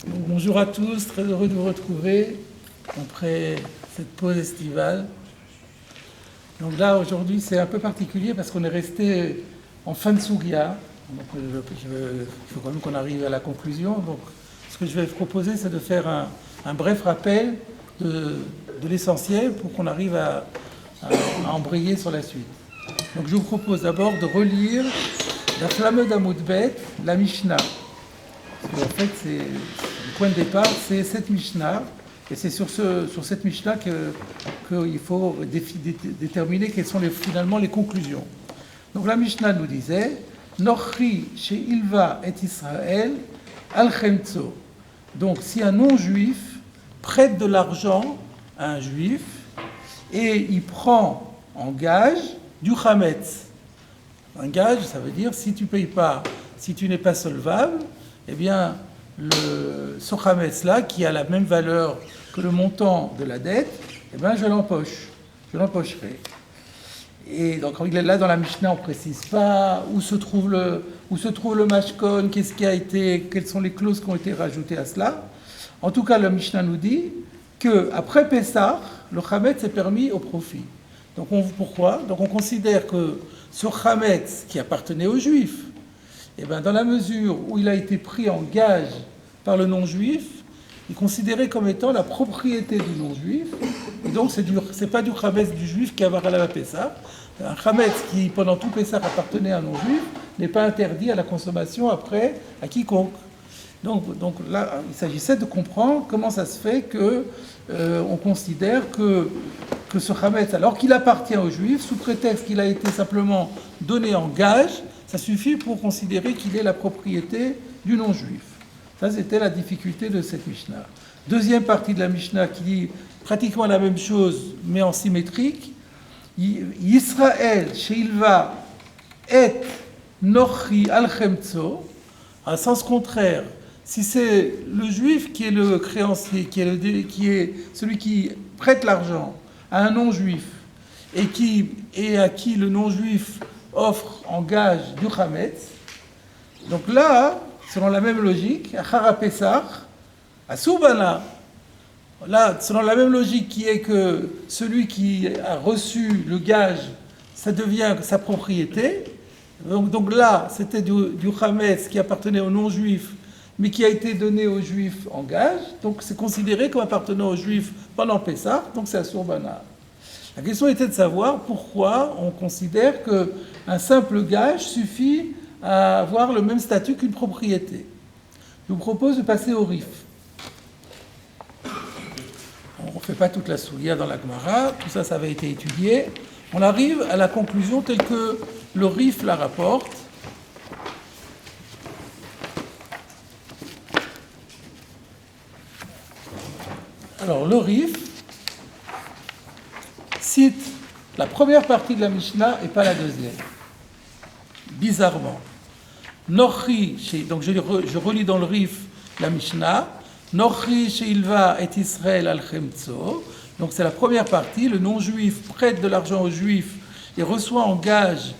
Donc, bonjour à tous, très heureux de vous retrouver après cette pause estivale. Donc là, aujourd'hui, c'est un peu particulier parce qu'on est resté en fin de Sougia. Donc, il faut quand même qu'on arrive à la conclusion. Donc, ce que je vais vous proposer, c'est de faire un bref rappel de l'essentiel pour qu'on arrive à embrayer sur la suite. Donc, je vous propose d'abord de relire la flamme d'Amoudbet, la Mishnah. Parce qu'en fait, le point de départ, c'est cette Mishnah. Et c'est sur cette Mishnah qu'il faut déterminer quelles sont finalement les conclusions. Donc la Mishnah nous disait Nochri she'ilva et Israël al-chemtzo. Donc si un non-juif prête de l'argent à un juif et il prend en gage du chametz. Un gage, ça veut dire si tu ne payes pas, si tu n'es pas solvable, eh bien ce chametz-là, qui a la même valeur que le montant de la dette, eh bien je l'empocherai. Et donc là dans la Mishnah, on ne précise pas où se trouve le mashkon, quelles sont les clauses qui ont été rajoutées à cela. En tout cas, la Mishnah nous dit qu'après Pessah, le chametz est permis au profit. Donc pourquoi ? Donc on considère que ce chametz qui appartenait aux Juifs, eh bien, dans la mesure où il a été pris en gage par le non-juif, il est considéré comme étant la propriété du non-juif. Et donc, c'est pas du chametz du juif qui va à la Pessah. Un chametz qui, pendant tout Pessah, appartenait à un non-juif, n'est pas interdit à la consommation après à quiconque. Donc là, il s'agissait de comprendre comment ça se fait qu'on considère que ce chametz, alors qu'il appartient aux juifs, sous prétexte qu'il a été simplement donné en gage, ça suffit pour considérer qu'il est la propriété du non-juif. Ça, c'était la difficulté de cette Mishnah. Deuxième partie de la Mishnah qui dit pratiquement la même chose, mais en symétrique. Yisraël, she'ilva et nochri al-chemtzo, en sens contraire. Si c'est le juif qui est le créancier, qui est celui qui prête l'argent à un non-juif et à qui le non-juif offre en gage du chametz, donc là, selon la même logique, Achara Pessah, à Soubana, là, selon la même logique qui est que celui qui a reçu le gage, ça devient sa propriété. Donc là, c'était du chametz qui appartenait aux non-juifs, mais qui a été donné aux juifs en gage. Donc c'est considéré comme appartenant aux juifs pendant Pessah, donc c'est à Soubana. La question était de savoir pourquoi on considère qu'un simple gage suffit à avoir le même statut qu'une propriété. Je vous propose de passer au RIF. On ne fait pas toute la soulia dans la Gemara, tout ça, ça avait été étudié. On arrive à la conclusion telle que le RIF la rapporte. Alors, le RIF cite la première partie de la Mishnah et pas la deuxième. Bizarrement. Nochri, donc je relis dans le RIF la Mishnah. Nochri she'ilva et Israël al-chemtzo. Donc c'est la première partie. Le non-juif prête de l'argent au juif et reçoit en gage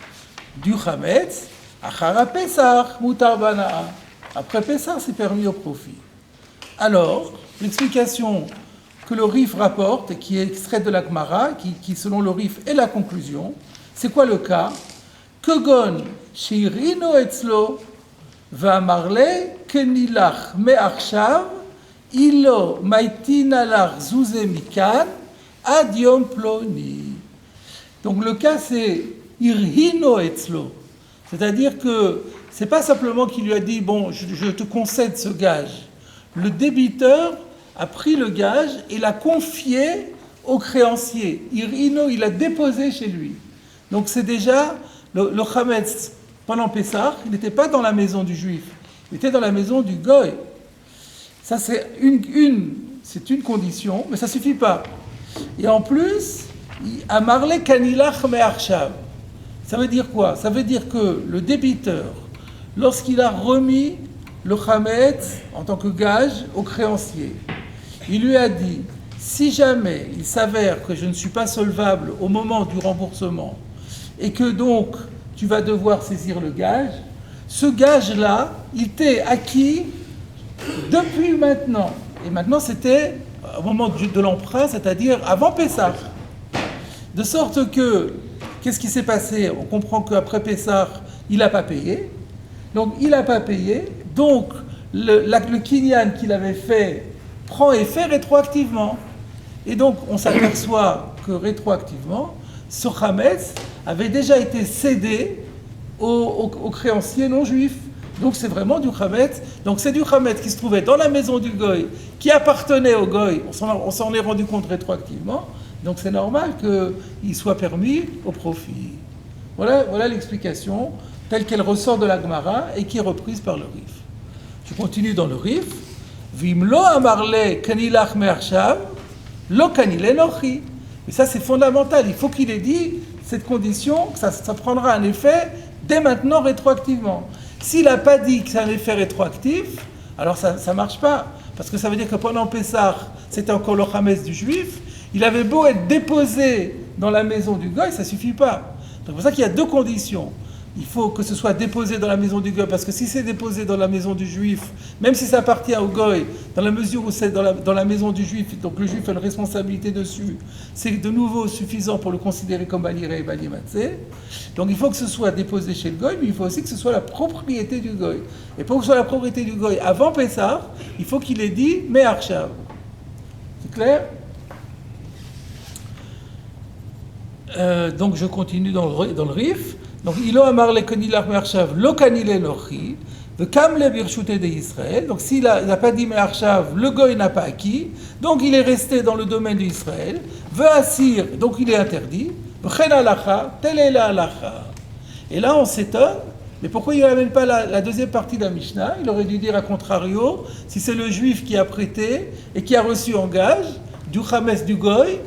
du chametz. Achara Pesach mutar bana'a. Après Pesach, c'est permis au profit. Alors, l'explication que le RIF rapporte et qui est extraite de la Gemara, qui selon le RIF est la conclusion, c'est quoi le cas ? Kegon sheirino etzlo va'amarle kenilach me'achshav ilo maitina lach zouze mikan ad yom ploni. Donc le cas c'est irhino etzlo, c'est-à-dire que c'est pas simplement qu'il lui a dit bon je te concède ce gage. Le débiteur a pris le gage et l'a confié au créancier. Irhino, il l'a déposé chez lui. Donc c'est déjà le chametz pendant Pessah, il n'était pas dans la maison du juif, il était dans la maison du goy. Ça c'est une condition, mais ça ne suffit pas. Et en plus, amarle kanilach me'arshav. Ça veut dire quoi ? Ça veut dire que le débiteur, lorsqu'il a remis le chametz en tant que gage au créancier, il lui a dit, si jamais il s'avère que je ne suis pas solvable au moment du remboursement, et que donc tu vas devoir saisir le gage, ce gage-là, il t'est acquis depuis maintenant, et maintenant c'était au moment de l'emprunt, c'est-à-dire avant Pessah. De sorte que, qu'est-ce qui s'est passé? On comprend qu'après Pessah, il n'a pas payé. Donc il n'a pas payé, donc le kinyan qu'il avait fait prend effet rétroactivement. Et donc on s'aperçoit que rétroactivement, ce Hametz avait déjà été cédé aux créanciers non juifs. Donc c'est vraiment du Hametz. Donc c'est du Hametz qui se trouvait dans la maison du Goy, qui appartenait au Goy. On s'en est rendu compte rétroactivement. Donc c'est normal qu'il soit permis au profit. Voilà l'explication telle qu'elle ressort de la Gemara et qui est reprise par le Rif. Je continue dans le Rif. Vimlo amarle kanilach me'arshav, lo kanile nochi. Et ça c'est fondamental. Il faut qu'il ait dit cette condition, que ça prendra un effet dès maintenant rétroactivement. S'il n'a pas dit que c'est un effet rétroactif, alors ça ne marche pas. Parce que ça veut dire que pendant Pessah, c'était encore le Hametz du juif. Il avait beau être déposé dans la maison du Goy, ça ne suffit pas. C'est pour ça qu'il y a deux conditions. Il faut que ce soit déposé dans la maison du Goy, parce que si c'est déposé dans la maison du Juif, même si ça appartient au Goy, dans la mesure où c'est dans la maison du Juif, donc le Juif a une responsabilité dessus, c'est de nouveau suffisant pour le considérer comme Baliré et Balimatzé. Donc il faut que ce soit déposé chez le Goy, mais il faut aussi que ce soit la propriété du Goy. Et pour que ce soit la propriété du Goy avant Pessah, il faut qu'il ait dit « Me'arshav ». C'est clair ? Donc je continue dans le Rif. Donc il a amar le kanilach me'arshav lo kanile nochi v'kam le birshute de Israël. Donc s'il n'a pas dit me'arshav, le goy n'a pas acquis. Donc il est resté dans le domaine d'Israël. Ve'asir, donc il est interdit. V'chen halacha, tel est la halacha. Et là on s'étonne. Mais pourquoi il n'amène pas la deuxième partie de la Mishnah? Il aurait dû dire à contrario, si c'est le juif qui a prêté et qui a reçu en gage du Hametz du goy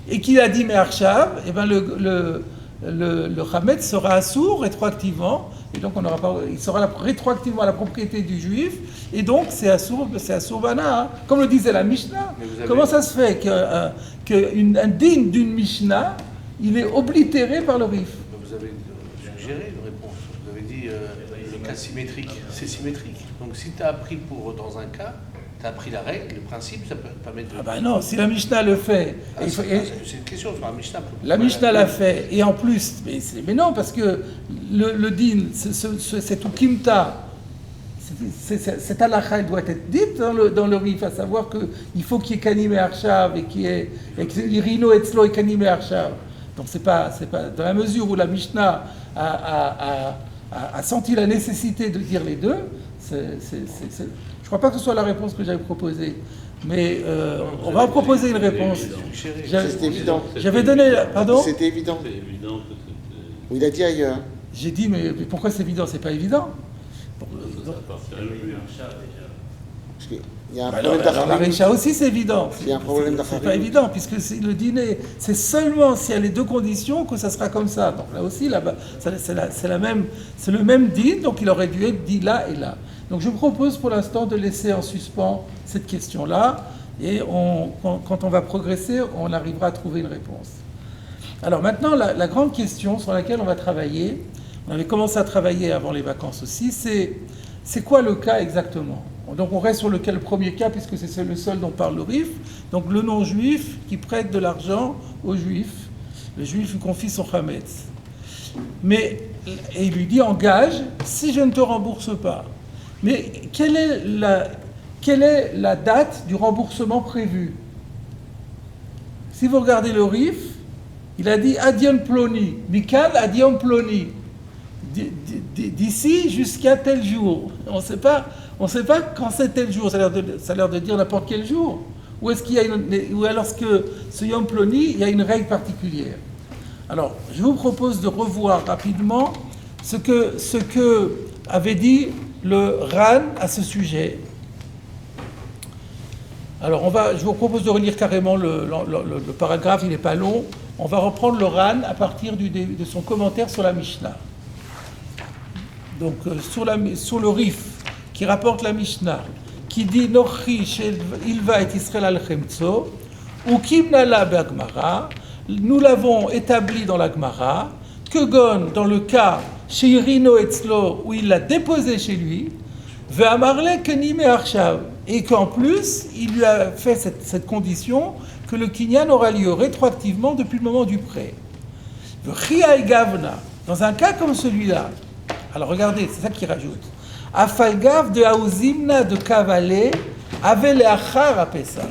et qui a dit me'arshav, et ben le Hametz sera assourd rétroactivement, et donc il sera rétroactivement à la propriété du juif, et donc c'est assourd bana, hein, comme le disait la Mishnah. Comment ça se fait qu'un digne d'une Mishnah, il est oblitéré par le Rif? Vous avez suggéré une réponse, vous avez dit le cas symétrique, c'est symétrique. Donc si tu as appris dans un cas, tu as appris la règle, le principe, ça peut permettre de... Ah ben non, si la Mishnah le fait... c'est une question sur la Mishnah. La Mishnah l'a fait, et en plus... Mais non, parce que le din, c'est tout kimta, cette halakha, elle doit être dite dans le Rif, à savoir qu'il faut qu'il y ait kanim et arshav, et qu'il y ait irino etzlo et kanim et arshav. Donc c'est pas... Dans la mesure où la Mishnah a senti la nécessité de dire les deux, je ne crois pas que ce soit la réponse que j'avais proposée, mais on va proposer une réponse. C'était évident. J'avais donné... Pardon ? C'était évident. C'est évident que c'était... Il a dit ailleurs. J'ai dit, mais pourquoi c'est évident? C'est pas évident. Ça appartient à lui. Parce qu'il y a un Alors, problème la d'acharnement. Récha aussi, c'est évident. Il y a un problème C'est d'acharnement. pas évident, puisque le dîner, c'est seulement s'il y a les deux conditions que ça sera comme ça. Donc là aussi, là-bas, c'est le même dîner, donc il aurait dû être dit là et là. Donc je propose pour l'instant de laisser en suspens cette question-là, et quand on va progresser, on arrivera à trouver une réponse. Alors maintenant, la grande question sur laquelle on va travailler, on avait commencé à travailler avant les vacances aussi, c'est quoi le cas exactement? Donc on reste sur le premier cas, puisque c'est le seul dont parle le Rif. Donc le non-juif qui prête de l'argent aux juifs, le juif lui confie son Hametz. Et il lui dit, engage, si je ne te rembourse pas. Mais quelle est la date du remboursement prévu? Si vous regardez le Rif, il a dit Adion Ploni, Mikal Adion Ploni, d'ici jusqu'à tel jour. On ne sait pas quand c'est tel jour, ça a l'air de dire n'importe quel jour. Ou est-ce qu'il y a ou alors que ce Yom Ploni, il y a une règle particulière? Alors, je vous propose de revoir rapidement ce que avait dit le Ran à ce sujet. Alors, je vous propose de relire carrément le paragraphe, il n'est pas long. On va reprendre le Ran à partir de son commentaire sur la Mishnah. Donc, sur le Rif, qui rapporte la Mishnah, qui dit Nochi shel ilva et Israël al-Chemtso, ou Kimnala be'agmara, nous l'avons établi dans la Gemara, que Gon, dans le cas chez Irino Etzlo, où il l'a déposé chez lui, ve'amarle kenim et arshav. et qu'en plus, il lui a fait cette condition que le kinyan aura lieu rétroactivement depuis le moment du prêt. V'chia gavna, dans un cas comme celui-là, alors regardez, c'est ça qu'il rajoute. Afalgav de Haouzimna de Kavalé avait les achar à Pessah.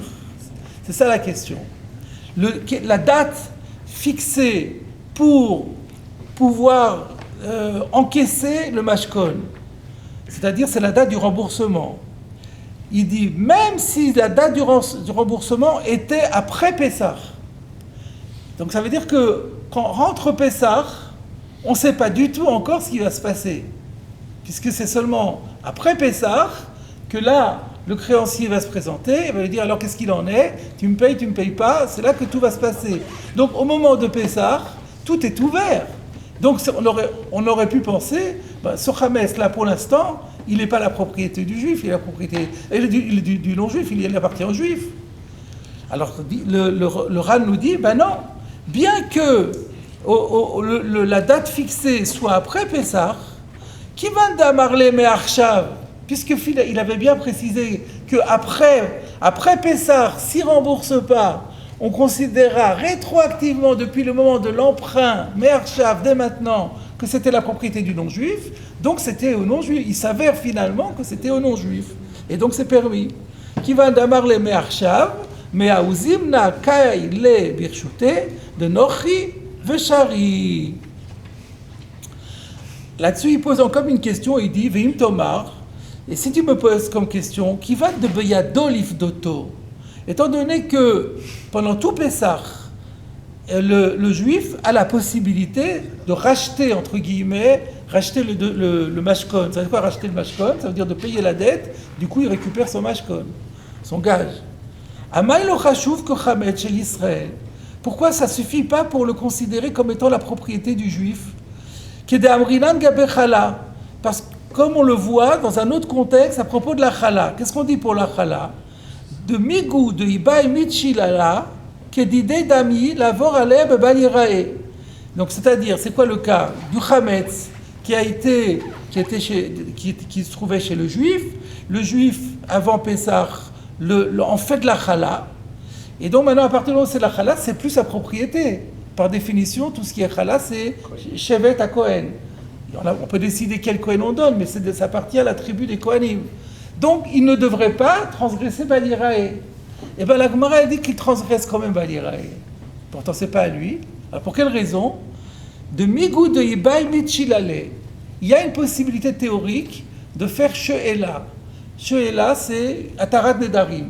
C'est ça la question. La date fixée pour pouvoir encaisser le mashkon, c'est-à-dire c'est la date du remboursement. Il dit, même si la date du remboursement était après Pessah. Donc ça veut dire que quand rentre Pessah, on ne sait pas du tout encore ce qui va se passer. Puisque c'est seulement après Pessah que là, le créancier va se présenter, il va lui dire alors qu'est-ce qu'il en est, tu me payes pas, c'est là que tout va se passer. Donc au moment de Pessah, tout est ouvert. Donc on aurait pu penser, ce Khames là pour l'instant, il n'est pas la propriété du juif, il est la propriété du non-juif, il appartient au juif. Alors le Ran nous dit, non, bien que la date fixée soit après Pessah, qui va d'amarler me'arshav, puisqu'il avait bien précisé qu'après Pessah, s'il ne rembourse pas, on considérera rétroactivement depuis le moment de l'emprunt, me'arshav, dès maintenant, que c'était la propriété du non-juif, donc c'était au non-juif. Il s'avère finalement que c'était au non-juif. Et donc c'est permis. Qui va d'amarler me'arshav, me'aouzimna kai le birshute, de nochi veshari. Là-dessus, il pose encore une question, il dit, Veim Tomar, et si tu me poses comme question, qui va de Beyadolif d'Oto, étant donné que pendant tout Pessah, le juif a la possibilité de racheter, entre guillemets, le mashkon. Ça veut dire quoi racheter le mashkon? Ça veut dire de payer la dette, du coup il récupère son mashkon, son gage. Amaï lo chashuv ko chametz shel Israël. Pourquoi ça ne suffit pas pour le considérer comme étant la propriété du juif? Parce que comme on le voit dans un autre contexte à propos de la chala, qu'est-ce qu'on dit pour la chala? De migou de ibaï mitchilala kedidei dami lavor aleb balirae. Donc c'est-à-dire, c'est quoi le cas du chametz qui se trouvait chez le juif avant Pessah en fait de la chala, et donc maintenant à partir du moment où c'est la chala, c'est plus sa propriété. Par définition, tout ce qui est chala, c'est Shevet à Kohen. On peut décider quel Kohen on donne, mais ça appartient à la tribu des Kohanim. Donc, il ne devrait pas transgresser Balirae. Et bien, la Gemara dit qu'il transgresse quand même Balirae. Pourtant, ce n'est pas à lui. Alors, pour quelle raison? De Migou de Ibai Michilale. Il y a une possibilité théorique de faire She'ela. She'ela, c'est Atarat Nedarim.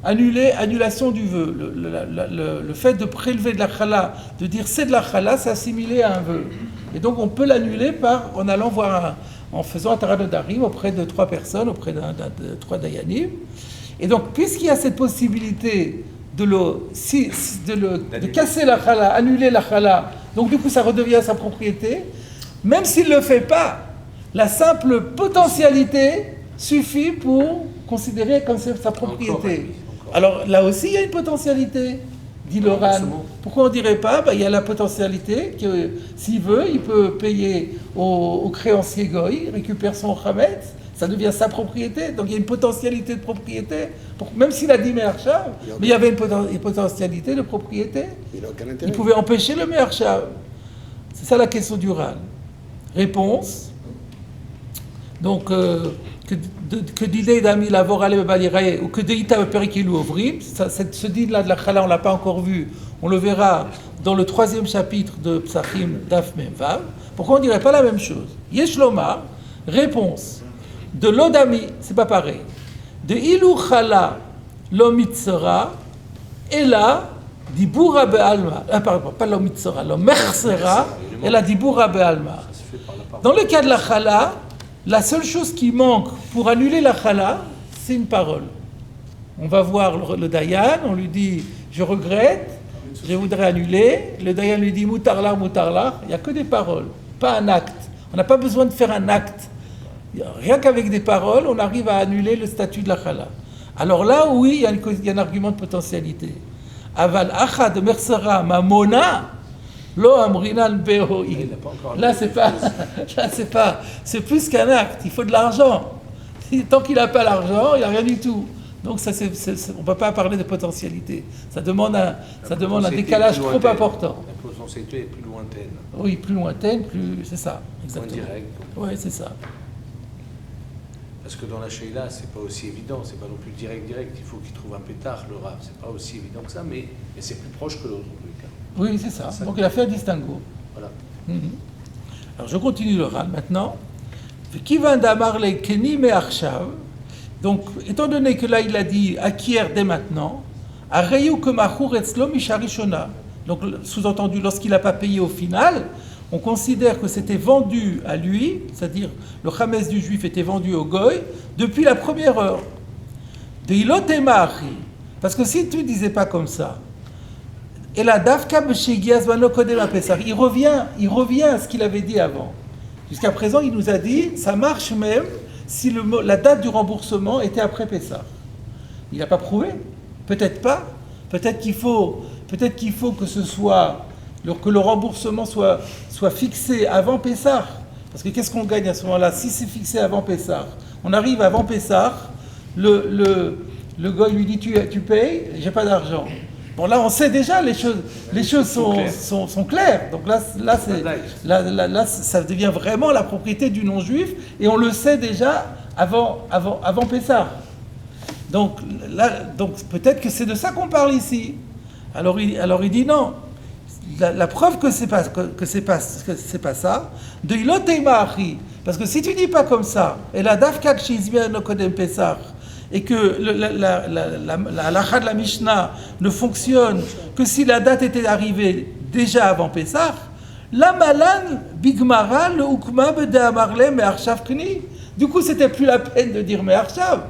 Annulation du vœu. Le fait de prélever de la chala, de dire c'est de la chala, c'est assimilé à un vœu. Et donc on peut l'annuler en allant voir, en faisant un tarat de darim auprès de 3 personnes, auprès de 3 dayanim. Et donc puisqu'il y a cette possibilité de casser la chala, annuler la chala, donc du coup ça redevient sa propriété, même s'il ne le fait pas, la simple potentialité suffit pour considérer comme sa propriété. Alors là aussi, il y a une potentialité, dit le Ran. Pourquoi on ne dirait pas? Il y a la potentialité que s'il veut, il peut payer au créancier goy, il récupère son chametz, ça devient sa propriété. Donc il y a une potentialité de propriété, même s'il a dit me'arshav, mais il y avait une potentialité de propriété. Il pouvait empêcher le me'arshav. C'est ça la question du Ran. Réponse. Donc, que d'idée d'ami lavor ale balirae ou que de ita perikilu ovrim, ce dit-là de la chala, on ne l'a pas encore vu, on le verra dans le 3e chapitre de Psachim Daf Mem Vav. Pourquoi on ne dirait pas la même chose? Yesh lomar, réponse, de l'odami, c'est pas pareil, de ilu chala lo mitzera, et là, dibura be'alma, pardon, pas lo mitzera, lo mechsera, et là, dibura be'alma. Dans le cas de la chala, la seule chose qui manque pour annuler la chala, c'est une parole. On va voir le Dayan, on lui dit « je regrette, je voudrais annuler ». Le Dayan lui dit « moutarlar, moutarlar ». Il n'y a que des paroles, pas un acte. On n'a pas besoin de faire un acte. Rien qu'avec des paroles, on arrive à annuler le statut de la chala. Alors là, oui, il y a un argument de potentialité. « Aval acha de mersera mamona » Lo amrinan behoïl. Là, c'est plus qu'un acte. Il faut de l'argent. Tant qu'il n'a pas l'argent, il n'y a rien du tout. Donc on ne peut pas parler de potentialité. Ça demande un potentialité décalage plus trop lointaine. important. La potentialité est plus lointaine, Oui, plus lointaine, c'est ça, moins exactement. directe. Oui, c'est ça. Parce que dans la Sheila, c'est pas aussi évident, c'est pas non plus direct. Il faut qu'il trouve un pétard, le Rav. C'est pas aussi évident que ça, mais c'est plus proche que l'autre, en tous les cas. Oui, c'est ça. Donc il a fait un distinguo. Voilà. Alors je continue le Ran maintenant. Kivan d'Amarle Keni me Arshav. Donc, étant donné que là il a dit acquiert dès maintenant, Areyu Kemachur Etzlo Misharishona. Donc, sous-entendu, lorsqu'il n'a pas payé au final, on considère que c'était vendu à lui, c'est-à-dire le Hametz du juif était vendu au Goy depuis la première heure. De Ilotemari. Parce que si tu ne disais pas comme ça, et la Dafka Beshegias Banokodem Apesar, il revient à ce qu'il avait dit avant. Jusqu'à présent, il nous a dit, ça marche même si la date du remboursement était après Pessah. Il n'a pas prouvé. Peut-être pas. Peut-être qu'il faut que ce soit, que le remboursement soit fixé avant Pessah. Parce que qu'est-ce qu'on gagne à ce moment-là? Si c'est fixé avant Pessah, on arrive avant Pessah, le gars lui dit tu payes, j'ai pas d'argent. Bon, là, on sait déjà, les choses sont claires. Donc là, ça devient vraiment la propriété du non-juif, et on le sait déjà avant Pessah. Donc peut-être que c'est de ça qu'on parle ici. Alors il dit non. La preuve que c'est pas ça, de Iloteima Achi, parce que si tu dis pas comme ça, et la Dafka Kshizmia no Kodem Pessah, et que la halakha de la Mishnah ne fonctionne que si la date était arrivée déjà avant Pessah, la malan bigmara le ukma bede amarle me'arshav kni. Du coup, c'était plus la peine de dire me'arshav.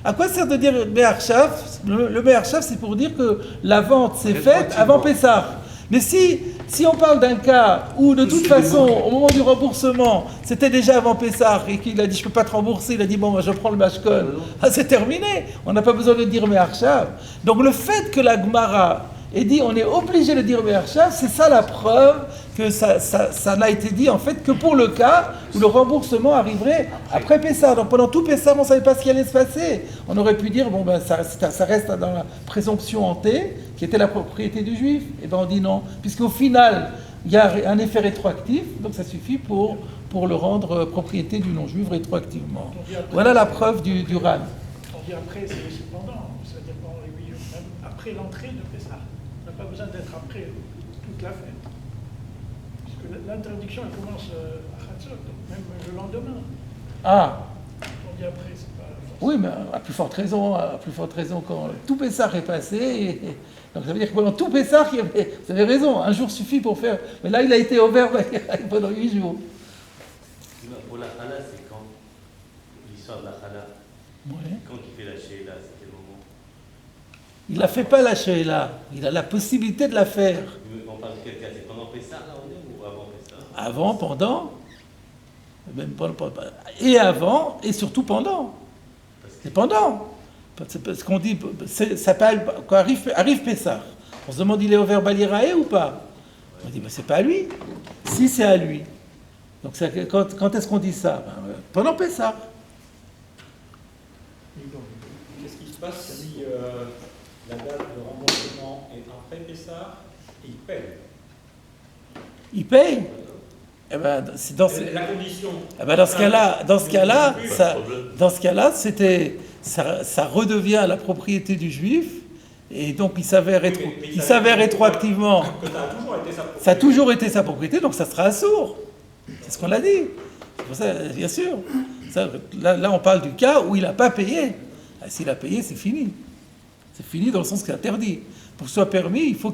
À quoi sert de dire me'arshav? Le me'arshav, c'est pour dire que la vente s'est faite avant Pessah. Mais si on parle d'un cas où, de toute façon, au moment du remboursement, c'était déjà avant Pessah, et qu'il a dit, je ne peux pas te rembourser, il a dit, bon, je prends le mashkon, c'est terminé, on n'a pas besoin de dire me'arshav. Donc le fait que la Gemara ait dit, on est obligé de dire me'arshav, c'est ça la preuve que ça n'a été dit, en fait, que pour le cas où le remboursement arriverait après Pessah. Donc pendant tout Pessah, on ne savait pas ce qui allait se passer. On aurait pu dire, bon, ben, ça reste dans la présomption hantée, qui était la propriété du juif. Et bien on dit non, puisqu'au final, il y a un effet rétroactif, donc ça suffit pour le rendre propriété du non-juif rétroactivement. Voilà la preuve du Ran. On dit après, c'est cependant, c'est-à-dire pendant les 8 jours, même après l'entrée de Pessah. On n'a pas besoin d'être après toute la fête. Puisque l'interdiction, elle commence à Chatzot, donc même le lendemain. Ah. On dit après, c'est pas... Oui, mais à plus forte raison quand tout Pessah est passé. Donc ça veut dire que pendant tout Pessah, vous avez raison, un jour suffit pour faire. Mais là, il a été ouvert pendant 8 jours. Pour la chala, c'est quand l'histoire de la chala. Ouais. Quand il fait la sheila, c'est quel moment? Il ne fait pas la sheila, il a la possibilité de la faire. On parle de quel cas? C'est pendant Pessah, là, on est, ou avant Pessah? Avant, pendant, même et avant, et surtout pendant. C'est pendant. Parce qu'on dit, ça quand arrive Pessah, on se demande il est ouvert Balirae ou pas? On dit, c'est pas à lui. Si, c'est à lui. Donc quand est-ce qu'on dit ça? Pendant Pessah. Qu'est-ce qui se passe si la date de remboursement est après Pessah et il paye? Il paye? Eh ben, c'est dans la condition. Eh ben, dans ce cas-là, ça redevient la propriété du juif, et donc il s'avère rétroactivement. Ça a toujours été sa propriété, donc ça sera assourd. C'est ce qu'on a dit. C'est pour ça, bien sûr. Là, on parle du cas où il n'a pas payé. S'il a payé, c'est fini. C'est fini dans le sens que c'est interdit. Pour que ce soit permis, il faut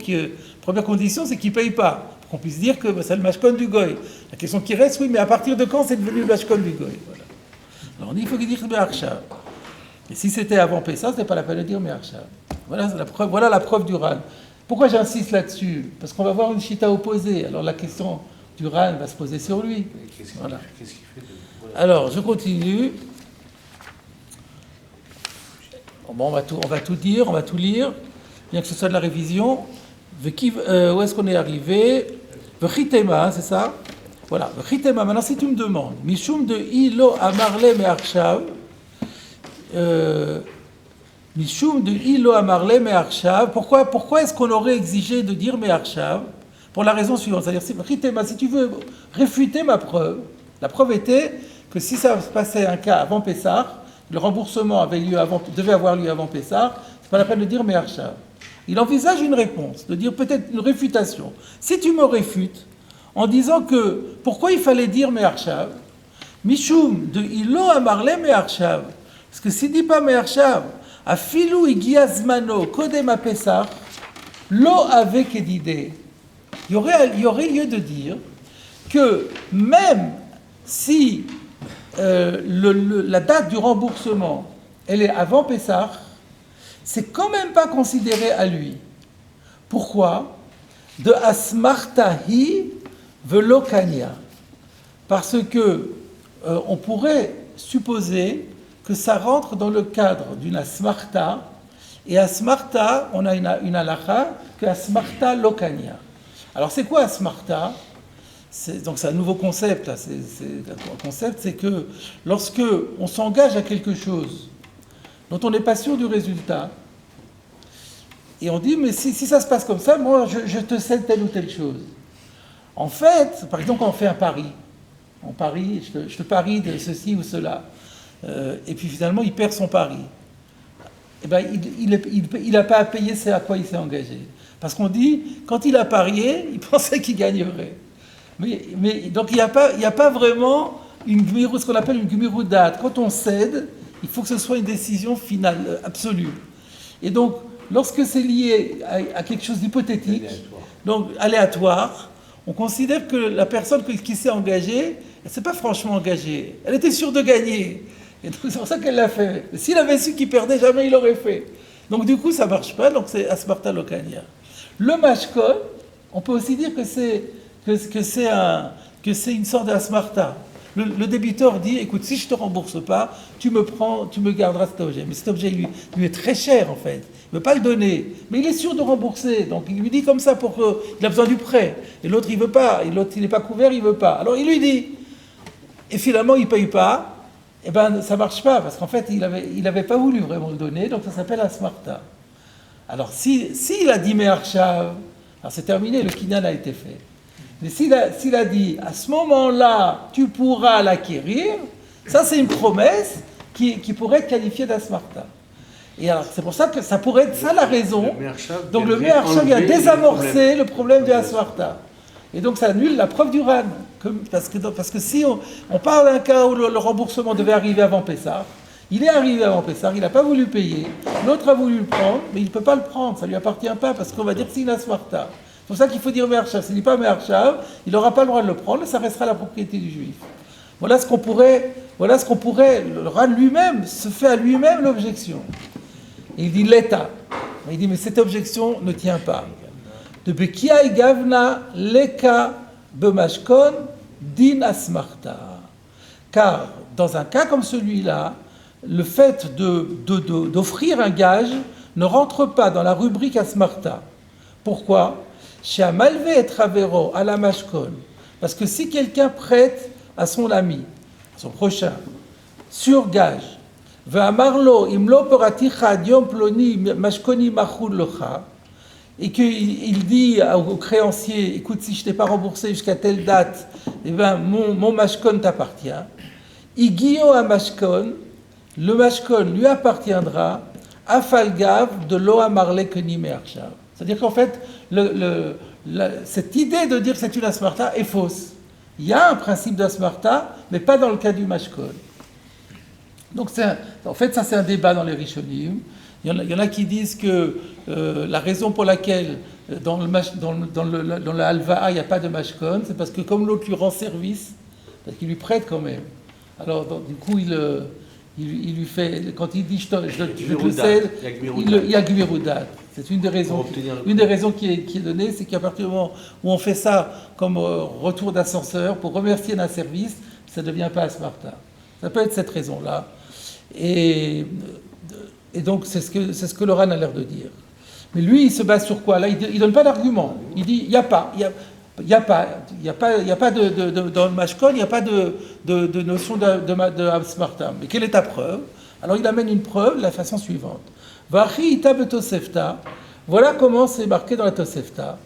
première condition, c'est qu'il ne paye pas. Pour qu'on puisse dire que c'est le mashkon du goy. La question qui reste, oui, mais à partir de quand c'est devenu le mashkon du goy? Voilà. Alors on dit, il faut qu'il dise me'arshav. Et si c'était avant Pessah, ce n'est pas la peine de dire me'arshav. Voilà la preuve du Ran. Pourquoi j'insiste là-dessus? Parce qu'on va voir une chita opposée. Alors la question du Ran va se poser sur lui. Voilà. Qu'est-ce qu'il fait Alors, je continue. Bon, on va tout dire, on va tout lire, bien que ce soit de la révision. Où est-ce qu'on est arrivé? Vechitema, c'est ça? Voilà, Vechitema. Maintenant, si tu me demandes, Mishum de Ilo Amarle Me'arshav, Mishum de Ilo Amarle Me'arshav. Pourquoi est-ce qu'on aurait exigé de dire Me'arshav? Pour la raison suivante, c'est-à-dire, si tu veux réfuter ma preuve, la preuve était que si ça se passait un cas avant Pessah, le remboursement devait avoir lieu avant Pessah, c'est pas la peine de dire Me'arshav. Il envisage une réponse, de dire peut-être une réfutation. Si tu me réfutes en disant que pourquoi il fallait dire Me'arshav, Mishum de Ilo Amarle Me'arshav, parce que s'il dit pas Me'arshav, Afilu Igiazmano Kodem Pesach, Lo avec Edide. Il y aurait lieu de dire que même si la date du remboursement elle est avant Pessah, c'est quand même pas considéré à lui. Pourquoi? De Asmartahi Velo Kanya. Parce que on pourrait supposer que ça rentre dans le cadre d'une asmarta, et asmarta, on a une halakha, que asmarta lokania. Alors c'est quoi asmarta? Donc c'est un nouveau concept, là. Un concept, c'est que lorsque on s'engage à quelque chose dont on n'est pas sûr du résultat, et on dit, mais si ça se passe comme ça, moi je te cède telle ou telle chose. En fait, par exemple, quand on fait un pari, on parie, je te parie de ceci ou cela. Et puis finalement, il perd son pari. Eh ben, il n'a pas à payer ce à quoi il s'est engagé. Parce qu'on dit, quand il a parié, il pensait qu'il gagnerait. Mais donc il n'y a pas vraiment ce qu'on appelle une gmiroudat. Quand on cède, il faut que ce soit une décision finale, absolue. Et donc, lorsque c'est lié à quelque chose d'hypothétique, donc aléatoire, on considère que la personne qui s'est engagée, elle ne s'est pas franchement engagée. Elle était sûre de gagner. Et donc c'est pour ça qu'elle l'a fait. S'il avait su qu'il perdait, jamais il l'aurait fait. Donc du coup, ça ne marche pas, donc c'est Asmarta Lokania. Le Mashkol, on peut aussi dire que c'est une sorte d'Asmarta. Le débiteur dit, écoute, si je ne te rembourse pas, tu me garderas cet objet. Mais cet objet, lui est très cher en fait. Il ne veut pas le donner, mais il est sûr de rembourser. Donc il lui dit comme ça il a besoin du prêt. Et l'autre, il ne veut pas. Et l'autre, il n'est pas couvert, il ne veut pas. Alors il lui dit. Et finalement, il ne paye pas. Eh bien, ça ne marche pas, parce qu'en fait, il avait pas voulu vraiment le donner, donc ça s'appelle Asmarta. Alors, s'il a dit Me'arshav, alors c'est terminé, le kinyan a été fait. Mais s'il a dit, à ce moment-là, tu pourras l'acquérir, ça c'est une promesse qui pourrait être qualifiée d'Asmarta. Et alors, c'est pour ça que ça pourrait être ça la raison. Donc le Me'arshav vient désamorcer le problème de Asmarta. Et donc ça annule la preuve du RAN. Parce que si on parle d'un cas où le remboursement devait arriver avant Pessah, il est arrivé avant Pessah, il n'a pas voulu payer, l'autre a voulu le prendre, mais il ne peut pas le prendre, ça ne lui appartient pas, parce qu'on va dire que c'est une asmarta. C'est pour ça qu'il faut dire Me'arshav. S'il ne dit pas Me'arshav, il n'aura pas le droit de le prendre, ça restera la propriété du juif. Voilà ce qu'on pourrait, le RAN lui-même se fait à lui-même l'objection. Et il dit l'État. Il dit mais cette objection ne tient pas. De Bekiai Gavna Leka Bemashkon Din Asmarta. Car dans un cas comme celui-là, le fait d'offrir un gage ne rentre pas dans la rubrique Asmarta. Pourquoi? Chez Amalve et Travero à la Mashkon. Parce que si quelqu'un prête à son ami, à son prochain, sur gage, Ve'amarlo imlo peraticha diom ploni mashkoni machul locha, et qu'il dit au créancier, écoute, si je ne t'ai pas remboursé jusqu'à telle date, eh ben, mon mashkon t'appartient. Igio à mashkon, le mashkon lui appartiendra, afalgav de lo amarle keni me'arshav. C'est-à-dire qu'en fait, cette idée de dire que c'est une asmarta est fausse. Il y a un principe d'asmarta, mais pas dans le cas du mashkon. Donc en fait, ça c'est un débat dans les Rishonim. Il y en a qui disent que la raison pour laquelle dans le halva il n'y a pas de mashkon, c'est parce que comme l'autre lui rend service, parce qu'il lui prête quand même. Alors du coup il lui fait, quand il dit je te cède, il y a gmiroudat. C'est une des raisons qui est donnée, c'est qu'à partir du moment où on fait ça comme retour d'ascenseur pour remercier d'un service, ça ne devient pas asmarta. Ça peut être cette raison-là. Et donc, c'est ce que le RAN a l'air de dire. Mais lui, il se base sur quoi? Là, il ne donne pas d'argument. Il dit, il n'y a pas dans le mashkon, il n'y a pas de notion de asmarta. Mais quelle est ta preuve? Alors il amène une preuve de la façon suivante. Vachi ita betosefta. Voilà comment c'est marqué dans la Tosefta.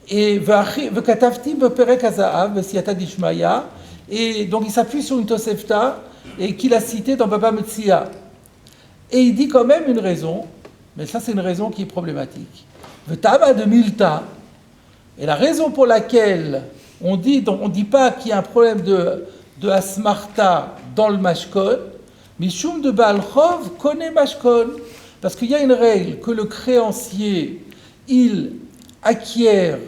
Et vekatavti beperek hazaav besiata dishmaya. Et donc il s'appuie sur une Tosefta et qu'il a cité dans Baba Metzia. Et il dit quand même une raison, mais ça c'est une raison qui est problématique. Vetama de Milta. Et la raison pour laquelle on dit pas qu'il y a un problème de asmarta dans le mashkon, mishum de Baal Chov connaît mashkon. Parce qu'il y a une règle que le créancier, il acquiert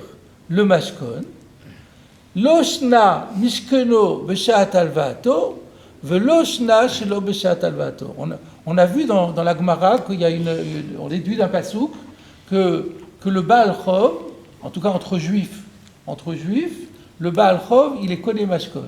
le mashkon. Loshna mishkeno beshat alvato, veloshna shelo beshat alvato. On a vu dans la Gemara qu'il y a on déduit d'un passouk que le Baal Chov, en tout cas entre juifs, le Baal Chov, il est connaît mashkon.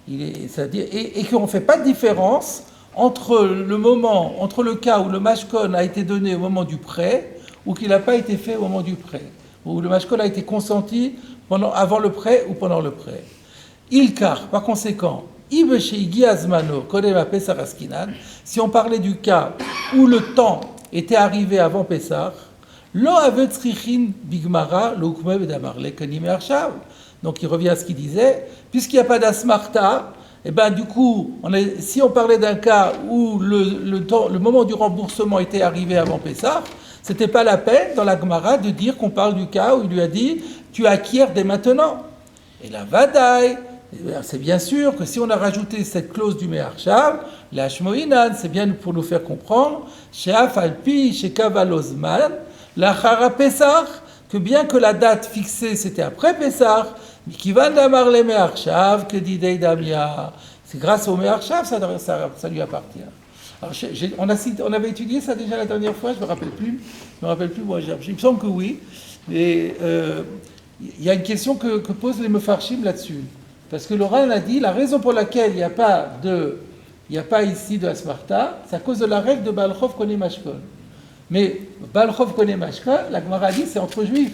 C'est-à-dire, et qu'on ne fait pas de différence entre le cas où le mashkon a été donné au moment du prêt ou qu'il n'a pas été fait au moment du prêt, où le mashkon a été consenti avant le prêt ou pendant le prêt. Ilkar, par conséquent, si on parlait du cas où le temps était arrivé avant Pessah, donc il revient à ce qu'il disait, puisqu'il n'y a pas d'asmarta, et ben du coup, si on parlait d'un cas où le moment du remboursement était arrivé avant Pessah, c'était pas la peine dans la Gemara de dire qu'on parle du cas où il lui a dit tu acquiers dès maintenant. Et la Vadaï, c'est bien sûr que si on a rajouté cette clause du Me'arshav, la Shmoinan, c'est bien pour nous faire comprendre, She'af alpi, She'kavalozman, la Chara Pessah, que bien que la date fixée c'était après Pessah, Mikivan damar le Me'arshav, que dit Damia, c'est grâce au Me'arshav, ça lui appartient. Alors, on avait étudié ça déjà la dernière fois, je ne me rappelle plus, moi, il me semble que oui, mais il y a une question que posent les Mefarshim là-dessus. Parce que Laurent a dit, la raison pour laquelle il n'y a pas ici de Asmarta, c'est à cause de la règle de Baal Chov Koneh Mashkon. Mais Baal Chov Koneh Mashkon, la Gemara dit, c'est entre juifs.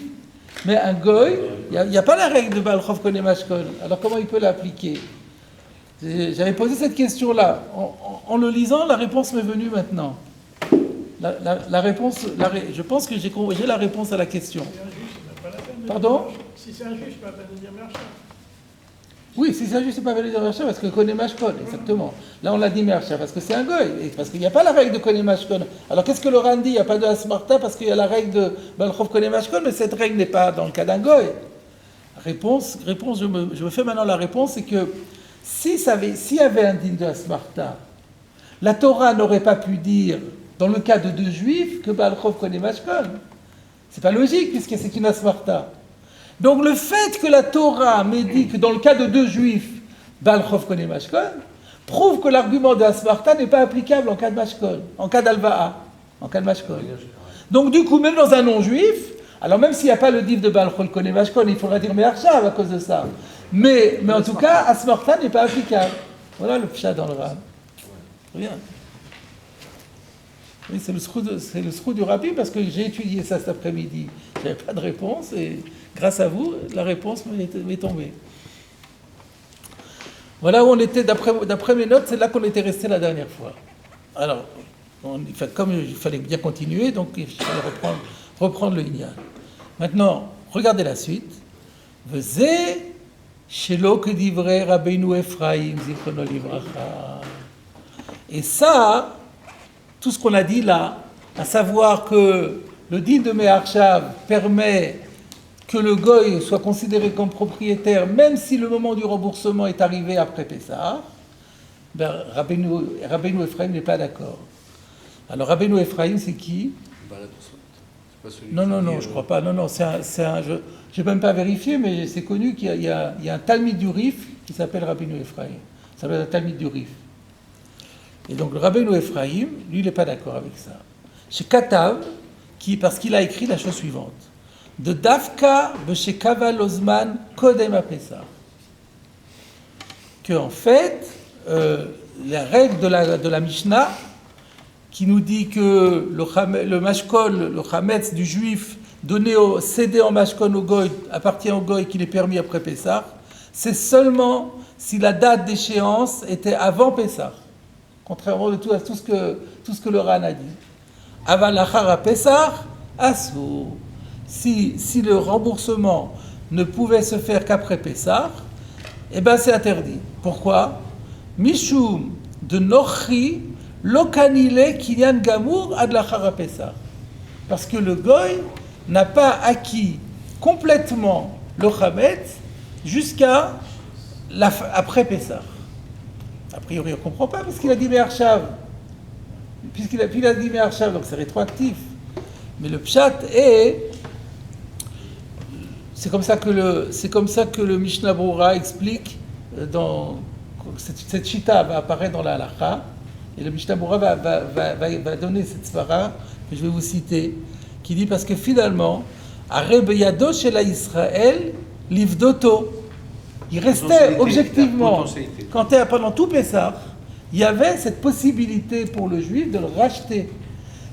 Mais un goy, il n'y a pas la règle de Baal Chov Koneh Mashkon. Alors comment il peut l'appliquer ? J'avais posé cette question-là. En le lisant, la réponse m'est venue maintenant. La réponse, je pense que j'ai la réponse à la question. Pardon ? Si c'est un juge, c'est pas la peine de dire Me'arshav. Oui, si c'est un juge, c'est pas la peine de dire Me'arshav parce que Koneh Mashkon, exactement. Là, on l'a dit Me'arshav parce que c'est un goy, et parce qu'il n'y a pas la règle de Koneh Mashkon. Alors, qu'est-ce que le Ran dit ? Il n'y a pas de Asmarta parce qu'il y a la règle de Baal Chov Koneh Mashkon, mais cette règle n'est pas dans le cas d'un goy. Réponse, je me fais maintenant la réponse, c'est que s'il y avait un digne de Asmarta, la Torah n'aurait pas pu dire, dans le cas de deux juifs, que Baal Chov Koneh Mashkon. C'est pas logique, puisque c'est une Asmarta. Donc le fait que la Torah m'ait dit que dans le cas de deux juifs, Baal Chov Koneh Mashkon, prouve que l'argument de Asmarta n'est pas applicable en cas de Mashkon, en cas d'Alva'a, en cas de Mashkon. Donc du coup, même dans un non-juif, alors même s'il n'y a pas le div de Baal Chov Koneh Mashkon, il faudra dire Me'arshav à cause de ça. Mais en tout cas, Asmarta n'est pas applicable. Voilà le pshat dans le Ram. Rien. Oui, c'est le srou du Rabbi parce que j'ai étudié ça cet après-midi. Je n'avais pas de réponse et grâce à vous, la réponse m'est tombée. Voilà où on était, d'après mes notes, c'est là qu'on était resté la dernière fois. Alors, comme il fallait bien continuer, donc il fallait reprendre le Inyan. Maintenant, regardez la suite. Vezé shelo kedivre Rabbeinu Ephraim zichrono livracha. Et ça, tout ce qu'on a dit là, à savoir que le din de Me'arshav permet que le goy soit considéré comme propriétaire, même si le moment du remboursement est arrivé après Pessah, ben Rabbeinu Ephraim n'est pas d'accord. Alors Rabbeinu Ephraim, c'est qui ? Non, je crois pas. Non, je n'ai même pas vérifié, mais c'est connu qu'il y a un Talmid du Rif qui s'appelle Rabbeinu Ephraim. Ça s'appelle un Talmid du Rif. Et donc le Rabbeinu Ephraim, lui, il n'est pas d'accord avec ça. Chez Katav, parce qu'il a écrit la chose suivante. De Dafka Beshekava Lozman Kodem Apessa. Que en fait, la règle de la Mishnah, qui nous dit que le mashkol, le chametz du juif, cédé en mashkol au goy, appartient au goy qu'il est permis après Pessah, c'est seulement si la date d'échéance était avant Pessah contrairement à tout ce que le Ran a dit. Aval achara Pesach, asur. Si le remboursement ne pouvait se faire qu'après Pessah, eh ben c'est interdit. Pourquoi? Mishum de Nochi, Lokanile Kinyan Gamour ad lachara Pessah. Parce que le Goy n'a pas acquis complètement le Chametz jusqu'à après Pessah. A priori, on ne comprend pas, parce qu'il a dit Me'arshav. Puisqu'il a dit Me'arshav, donc c'est rétroactif. Mais le pshat est... C'est comme ça que le Mishnah Brura explique cette chita va apparaître dans la halakha, et le Mishnah Brura va donner cette svara que je vais vous citer, qui dit parce que finalement, Areb Yado Shela Israël Livdoto, il restait objectivement, pendant tout Pessah, il y avait cette possibilité pour le juif de le racheter.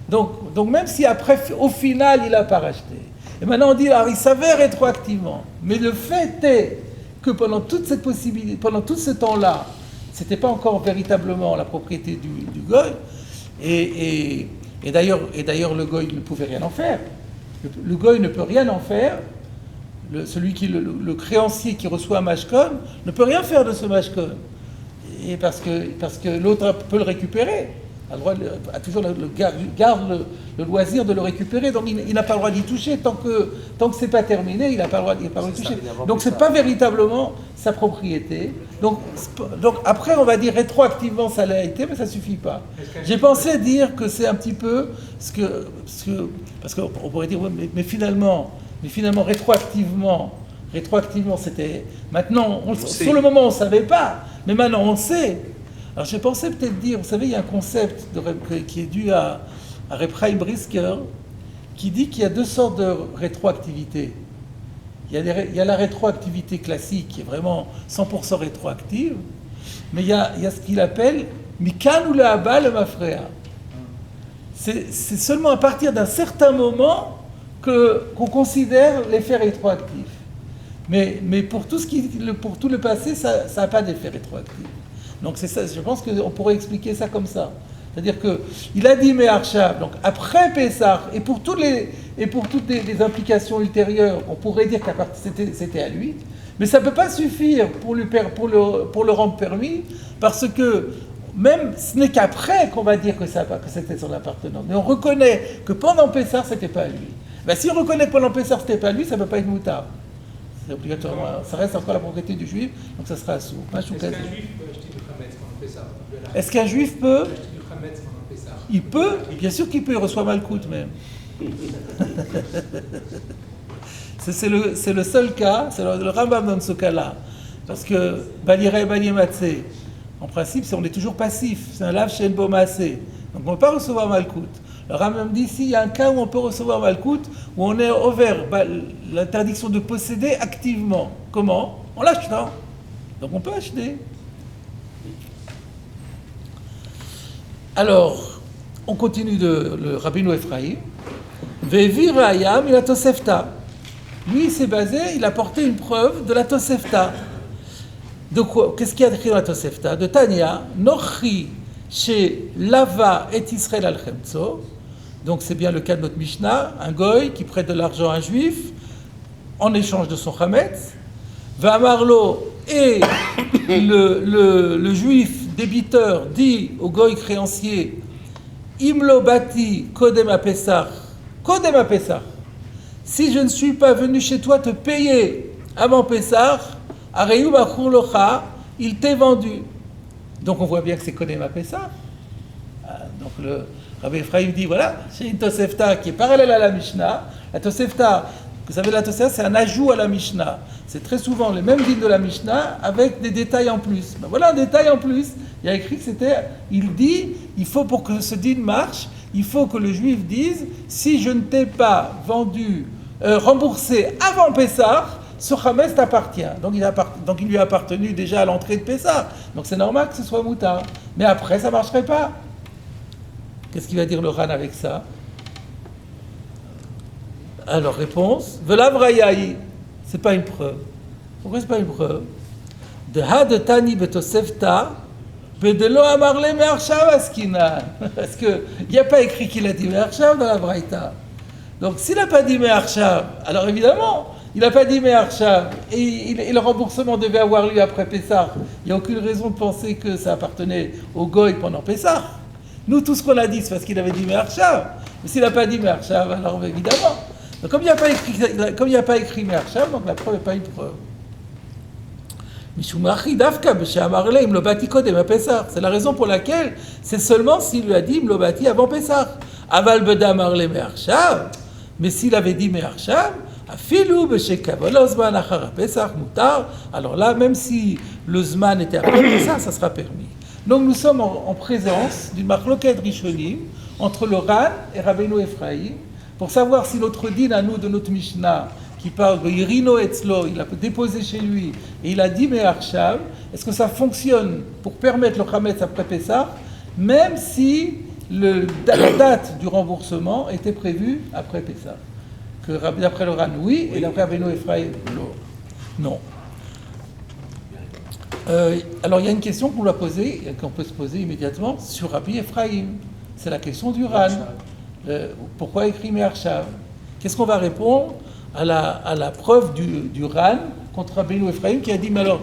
Donc même si après, au final, il n'a pas racheté. Et maintenant on dit, alors il savait rétroactivement. Mais le fait est que pendant toute cette possibilité, pendant tout ce temps-là, c'était pas encore véritablement la propriété du goy. Et d'ailleurs, le goy ne pouvait rien en faire. Le goy ne peut rien en faire. Le créancier qui reçoit un mashkon ne peut rien faire de ce mashkon. Et parce que l'autre peut le récupérer. A toujours garde le loisir de le récupérer, donc il n'a pas le droit d'y toucher tant que c'est pas terminé, il n'a pas le droit d'y toucher. Donc c'est pas véritablement sa propriété. Donc après on va dire rétroactivement ça l'a été, mais ça suffit pas. J'ai pensé dire que c'est un petit peu parce qu'on pourrait dire mais finalement rétroactivement c'était maintenant sur le moment on savait pas, mais maintenant on sait. Alors j'ai pensé peut-être dire, vous savez, il y a un concept qui est dû à Reb Chaim Brisker, qui dit qu'il y a deux sortes de rétroactivité. Il y a la rétroactivité classique, qui est vraiment 100% rétroactive, mais il y a ce qu'il appelle « mikan ou le haba le mafrea ». C'est seulement à partir d'un certain moment qu'on considère l'effet rétroactif. Mais pour tout le passé, ça n'a pas d'effet rétroactif. Donc c'est ça, je pense qu'on pourrait expliquer ça comme ça. C'est-à-dire qu'il a dit Me'arshav, donc après Pessah, et pour toutes les implications ultérieures, on pourrait dire que c'était à lui, mais ça ne peut pas suffire pour le rendre permis, parce que même ce n'est qu'après qu'on va dire que c'était son appartenant. Mais on reconnaît que pendant Pessah, ce n'était pas à lui. Ben, si on reconnaît que pendant Pessah, ce n'était pas à lui, ça ne peut pas être moutard. C'est obligatoirement, ça reste encore la propriété du juif, donc ça sera assourd. Est-ce qu'un juif peut acheter du Chametz pendant Pessah? Il peut, bien sûr qu'il peut, il reçoit Malkout même. c'est le seul cas, c'est le Rambam dans ce cas-là. Parce que Baliré et Baliematsé, en principe, on est toujours passif, c'est un lave chez Bomassé. Donc on ne peut pas recevoir Malkout. Le Rambam dit ici, il y a un cas où on peut recevoir Malkout, où on est ouvert l'interdiction de posséder activement. Comment? En l'achetant. Donc on peut acheter. Alors, on continue le Rabbeinu Ephraïm. Vevi Rayam, il a Tosefta. Lui, il s'est basé, il a porté une preuve de la Tosefta. De quoi? Qu'est-ce qu'il y a écrit dans la Tosefta? De Tanya, Nochi chez Lava et Israël al-Chemtso. Donc c'est bien le cas de notre Mishnah, un goy qui prête de l'argent à un juif en échange de son chametz. Vamarlo et le juif débiteur dit au goy créancier Imlo bati kodem a Pessah, si je ne suis pas venu chez toi te payer avant Pessah, Areyu bachur locha, il t'est vendu. Donc on voit bien que c'est kodem a Pessah. Donc le Rabbi Ephraïm dit voilà, c'est une Tosefta qui est parallèle à la Mishnah. La Tosefta, vous savez, la Tosefta c'est un ajout à la Mishnah. C'est très souvent les mêmes dînes de la Mishnah avec des détails en plus. Ben voilà un détail en plus. Il y a écrit que il dit, il faut pour que ce dîne marche, il faut que le juif dise, si je ne t'ai pas remboursé avant Pessah, ce Chametz t'appartient. Donc il lui a appartenu déjà à l'entrée de Pessah. Donc c'est normal que ce soit moutard. Mais après, ça ne marcherait pas. Qu'est-ce qu'il va dire le Ran avec ça? Alors, réponse, Velavrayai, c'est pas une preuve. Pourquoi c'est pas une preuve? De ha de tani betosefta, Bedelo amarle me'arshav askinan. Parce qu'il n'y a pas écrit qu'il a dit me'arshav dans la Braïta. Donc s'il n'a pas dit me'arshav, alors évidemment, il n'a pas dit me'arshav, et le remboursement devait avoir lieu après Pessah. Il n'y a aucune raison de penser que ça appartenait au Goy pendant Pessah. Nous, tout ce qu'on a dit, c'est parce qu'il avait dit me'arshav. Mais s'il n'a pas dit me'arshav, alors évidemment. Donc comme il n'y a pas écrit me'arshav, donc la preuve n'est pas une preuve. C'est la raison pour laquelle c'est seulement s'il lui a dit Mlobati avant Pessah. Aval beda marle me'arshav, mais s'il avait dit me'arshav, afilu b'shekavol ozman achar Pessah mutar. Alors là, même si le zman était après Pessah, ça sera permis. Donc nous sommes en présence d'une marloquette rishonim entre le Ran et Rabbeinu Ephraim pour savoir si notre din à nous de notre Mishnah qui parle de Irino Etzlo, il a déposé chez lui et il a dit Me'arshav, est-ce que ça fonctionne pour permettre le Chametz après Pessah, même si la date du remboursement était prévue après Pessah? Que d'après le Ran, oui, et d'après Rabbeinu Ephraim, non. Alors il y a une question qu'on doit poser, qu'on peut se poser immédiatement sur Rabbi Ephraim. C'est la question du Ran. Pourquoi écrit Me'arshav? Qu'est-ce qu'on va répondre à la preuve du Ran contre Rabbeinu Ephraim qui a dit, mais alors,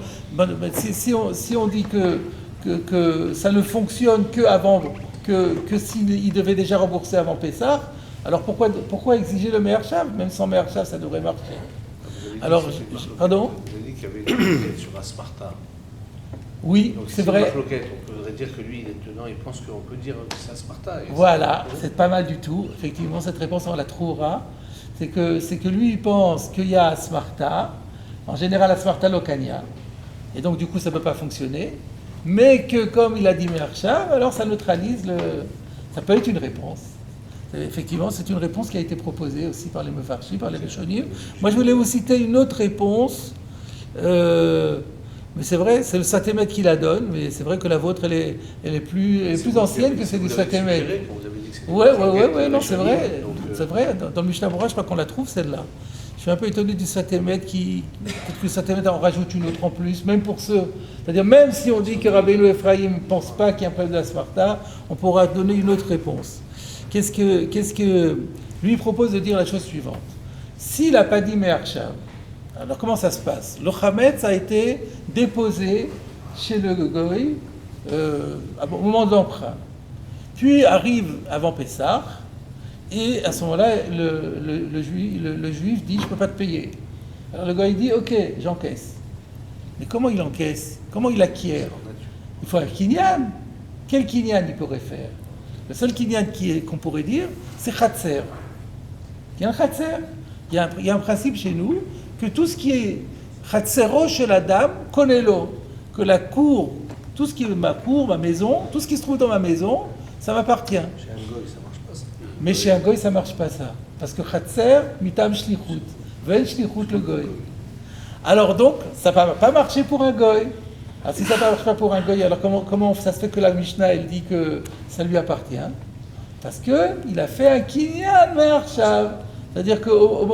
si on dit que ça ne fonctionne que s'il devait déjà rembourser avant Pessah, alors pourquoi exiger le Me'arshav? Même sans Me'arshav, ça devrait marcher. Alors, pardon? Vous avez dit qu'il y avait une marloquette sur Asparta. Oui, donc, c'est vrai. On pourrait dire que lui, il est dedans, il pense qu'on peut dire que c'est Asparta. Voilà, c'est pas mal du tout. Effectivement, cette réponse, on la trouvera. C'est que lui, il pense qu'il y a Asmarta, en général Asmarta Lokania, et donc du coup, ça ne peut pas fonctionner, mais que comme il a dit Me'arshav, alors ça neutralise ça peut être une réponse. Effectivement, c'est une réponse qui a été proposée aussi par les Mefarshim, par les Rishonim. Moi, je voulais vous citer une autre réponse. Mais c'est vrai, c'est le Satémet qui la donne, mais c'est vrai que la vôtre, elle est plus ancienne que celle du Satémet. Ouais, non, c'est vrai. C'est vrai, dans le Mishnah Berurah, je crois qu'on la trouve celle-là. Je suis un peu étonné du Satémet peut-être que le Satémet en rajoute une autre en plus, même pour ceux. C'est-à-dire, même si on dit que Rabbeinu Ephraim ne pense pas qu'il y a un problème d'Asmarta, on pourra donner une autre réponse. Qu'est-ce que lui propose de dire la chose suivante? S'il n'a pas dit Me'arshav, alors comment ça se passe? Le Chametz a été déposé chez le Goy au moment de l'emprunt. Puis arrive avant Pessah, et à ce moment-là, le juif dit « je ne peux pas te payer ». Alors le Goy dit « ok, j'encaisse ». Mais comment il encaisse? Comment il acquiert? Il faut un kinyan. Quel kinyan il pourrait faire? Le seul kinyan qu'on pourrait dire, c'est Khatser. Il y a un Khatser. Il y a un principe chez nous, que tout ce qui est Khatsero chez la dame, connais-le. Que la cour, tout ce qui est ma cour, ma maison, tout ce qui se trouve dans ma maison, ça m'appartient. Chez un goy, ça marche pas ça. Mais chez un goy, ça marche pas ça. Parce que Khatser, mitam shlichut. Ven shlichut le goy. Alors donc, ça ne va pas marcher pour un goy. Alors si ça ne marche pas pour un goy, alors comment ça se fait que la Mishnah, elle dit que ça lui appartient? Parce qu'il a fait un kinyan me'arshav. C'est-à-dire qu'au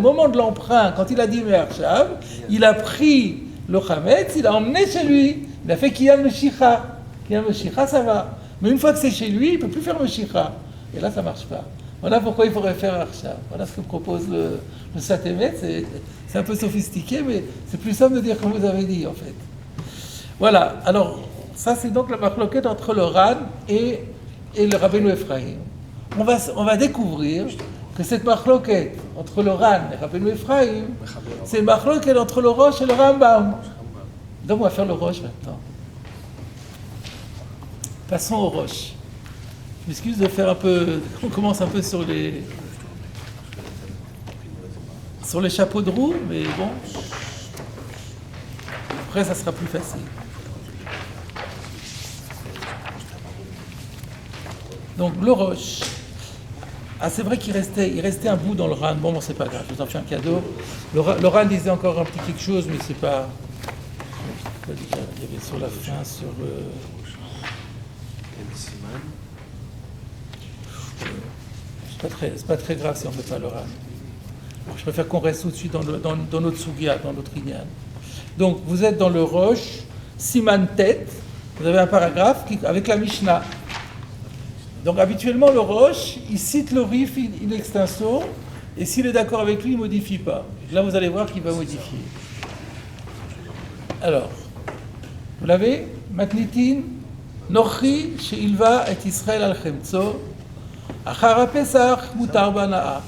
moment de l'emprunt, quand il a dit Me'arshav, il a pris le Chametz, il l'a emmené chez lui. Il a fait Kinyan Meshicha. Kinyan Meshicha, ça va. Mais une fois que c'est chez lui, il ne peut plus faire Meshicha. Et là, ça ne marche pas. Voilà pourquoi il faudrait faire Arshav. Voilà ce que propose le Satémet. C'est un peu sophistiqué, mais c'est plus simple de dire comme vous avez dit, en fait. Voilà. Alors, ça, c'est donc la marloquette entre le Ran et le Rabbeinu Ephraim. On va découvrir que cette marloquette entre le Ran et Rabbeinu Ephraim, c'est une marloquette entre le Rosh et le Rambam. Donc on va faire le Rosh maintenant. Passons au Rosh. Je m'excuse de faire un peu... On commence un peu sur les chapeaux de roue, mais bon. Après, ça sera plus facile. Donc le Rosh. Ah, c'est vrai qu'il restait un bout dans le Ran. Bon, c'est pas grave, je vous en fais un cadeau. Le Ran disait encore un petit quelque chose, mais c'est pas... Il y avait sur la fin, sur... C'est pas très grave si on ne fait pas le Ran. Je préfère qu'on reste tout de suite dans notre Sugia, dans notre Inyan. Donc, vous êtes dans le Rosh, Siman Tet, vous avez un paragraphe avec la Mishnah. Donc habituellement, le Rosh, il cite le Rif in extenso, et s'il est d'accord avec lui, il ne modifie pas. Là, vous allez voir qu'il va modifier. Alors, vous l'avez? Matnitin, Nochi, she'ilva et Israël al chemtso, achar pesach mutar bana'a.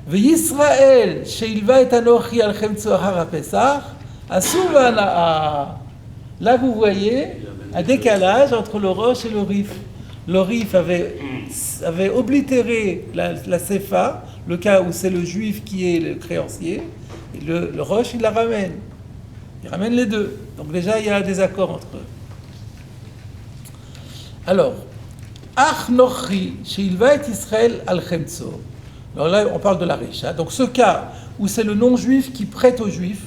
וישראל שהלווה את אנוכי על חמצו אחר הפסח, אסור בהנאה. Là, vous voyez un décalage entre le Rosh et le Rif. Le Rif avait oblitéré la Sefa, le cas où c'est le juif qui est le créancier, et le Rosh, il la ramène. Il ramène les deux. Donc déjà, il y a un désaccord entre eux. Alors, Ach Nochi, she'ilva et Israël al chemtso. Alors là, on parle de la Récha. Donc ce cas où c'est le non-juif qui prête au juif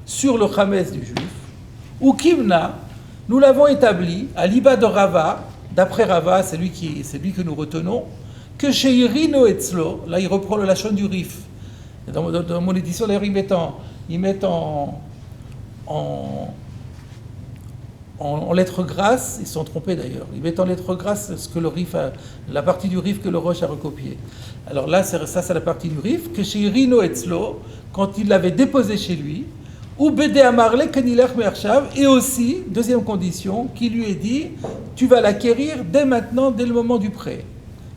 sur le Hametz du juif, ou Kimna, nous l'avons établi à l'Iba de Rava, d'après Rava, c'est lui que nous retenons, que chez Irino Etzlo, là il reprend le Lachon du Rif. Dans mon édition, d'ailleurs, ils mettent en lettres grasses, ils se sont trompés d'ailleurs, ils mettent en lettres grasses ce que le Rif la partie du Rif que le Rosh a recopié. Alors là, c'est la partie du Rif, que chez Irino Etzlo, quand il l'avait déposé chez lui, ou Bédé Amarle Kenilech Mershav, et aussi, deuxième condition, qui lui est dit, tu vas l'acquérir dès maintenant, dès le moment du prêt.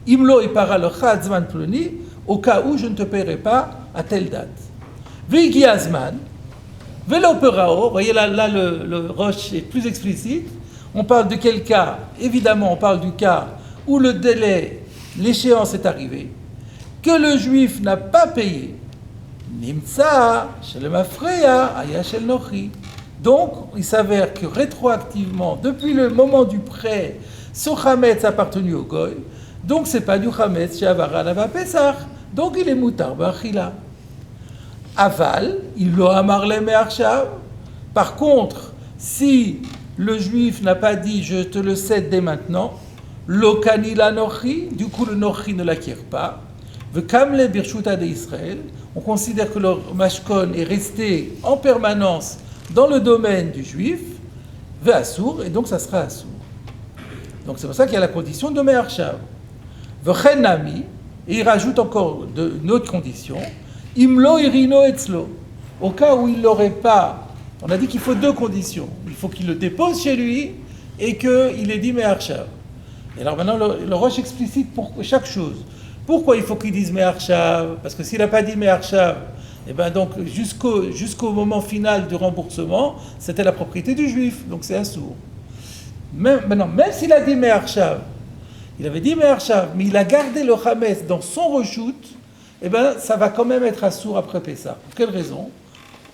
Imlo et paralocha adzman ploni, au cas où je ne te paierai pas à telle date. Vigi azman, velo perao, voyez là le Rosh est plus explicite, on parle de quel cas? Évidemment, on parle du cas où le délai, l'échéance est arrivée, que le juif n'a pas payé. Nimtsa, shel mafreya, aya shel nochi. Donc, il s'avère que rétroactivement, depuis le moment du prêt, ce Hametz appartenu au Goy, donc c'est pas du Hametz chez Avara Lava Pesach, donc il est mutar b'achila. Aval, il lo amar le me'arshav. Par contre, si le juif n'a pas dit je te le cède dès maintenant, lo kanila nochi, du coup le nochi ne l'acquiert pas. V'kamle birshuta de Israël, on considère que le mashkon est resté en permanence dans le domaine du juif, ve'asur, et donc ça sera asur. Donc c'est pour ça qu'il y a la condition de me'arshav. V'chenami, et il rajoute encore une autre condition, imlo irino etzlo, au cas où il n'aurait pas, on a dit qu'il faut deux conditions, il faut qu'il le dépose chez lui et qu'il ait dit me'arshav. Et alors maintenant le Rosh explicite pour chaque chose. Pourquoi il faut qu'il dise me'arshav? Parce que s'il n'a pas dit me'arshav, et ben donc jusqu'au moment final du remboursement, c'était la propriété du juif, donc c'est assour. Même s'il a dit me'arshav, il avait dit me'arshav, mais il a gardé le Hametz dans son reshoot, et ben ça va quand même être assour après Pessah. Pour quelle raison?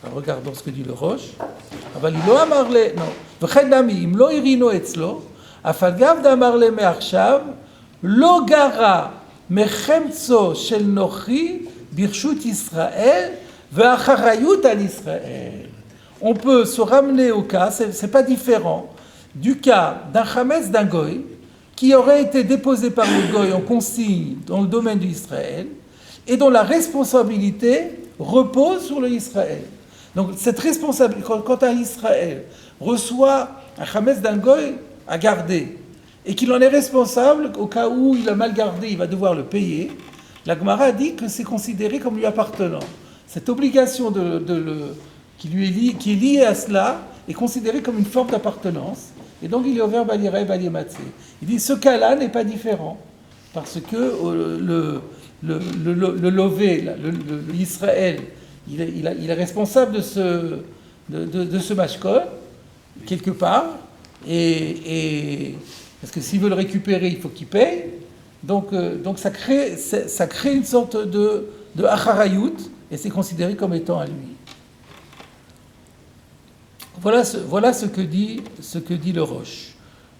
Alors, regardons ce que dit le Rosh. אבל היא לא אמר ל... וכן דמי, אם לא הרינו אצלו, אף על גב דאמר למעכשיו, לא גרה מחמצו של נוחי ברשות ישראל ואחריות על ישראל. On peut se ramener au cas, c'est pas différent, du cas d'un Hametz d'un Goy qui aurait été déposé par le Goy en consigne dans le domaine d'Israël et dont la responsabilité repose sur le Israël. Donc cette responsabilité, quand un Israël reçoit un Hametz d'un Goy à garder et qu'il en est responsable, au cas où il a mal gardé, il va devoir le payer, la Gemara dit que c'est considéré comme lui appartenant. Cette obligation qui est liée à cela est considérée comme une forme d'appartenance. Et donc il est ouvert Balirei Baliematzé. Il dit ce cas-là n'est pas différent parce que le lové, l'Israël, il est responsable de ce mashkon, quelque part, et parce que s'il veut le récupérer, il faut qu'il paye. Donc ça crée une sorte de acharayut, et c'est considéré comme étant à lui. Voilà ce que dit le Rosh.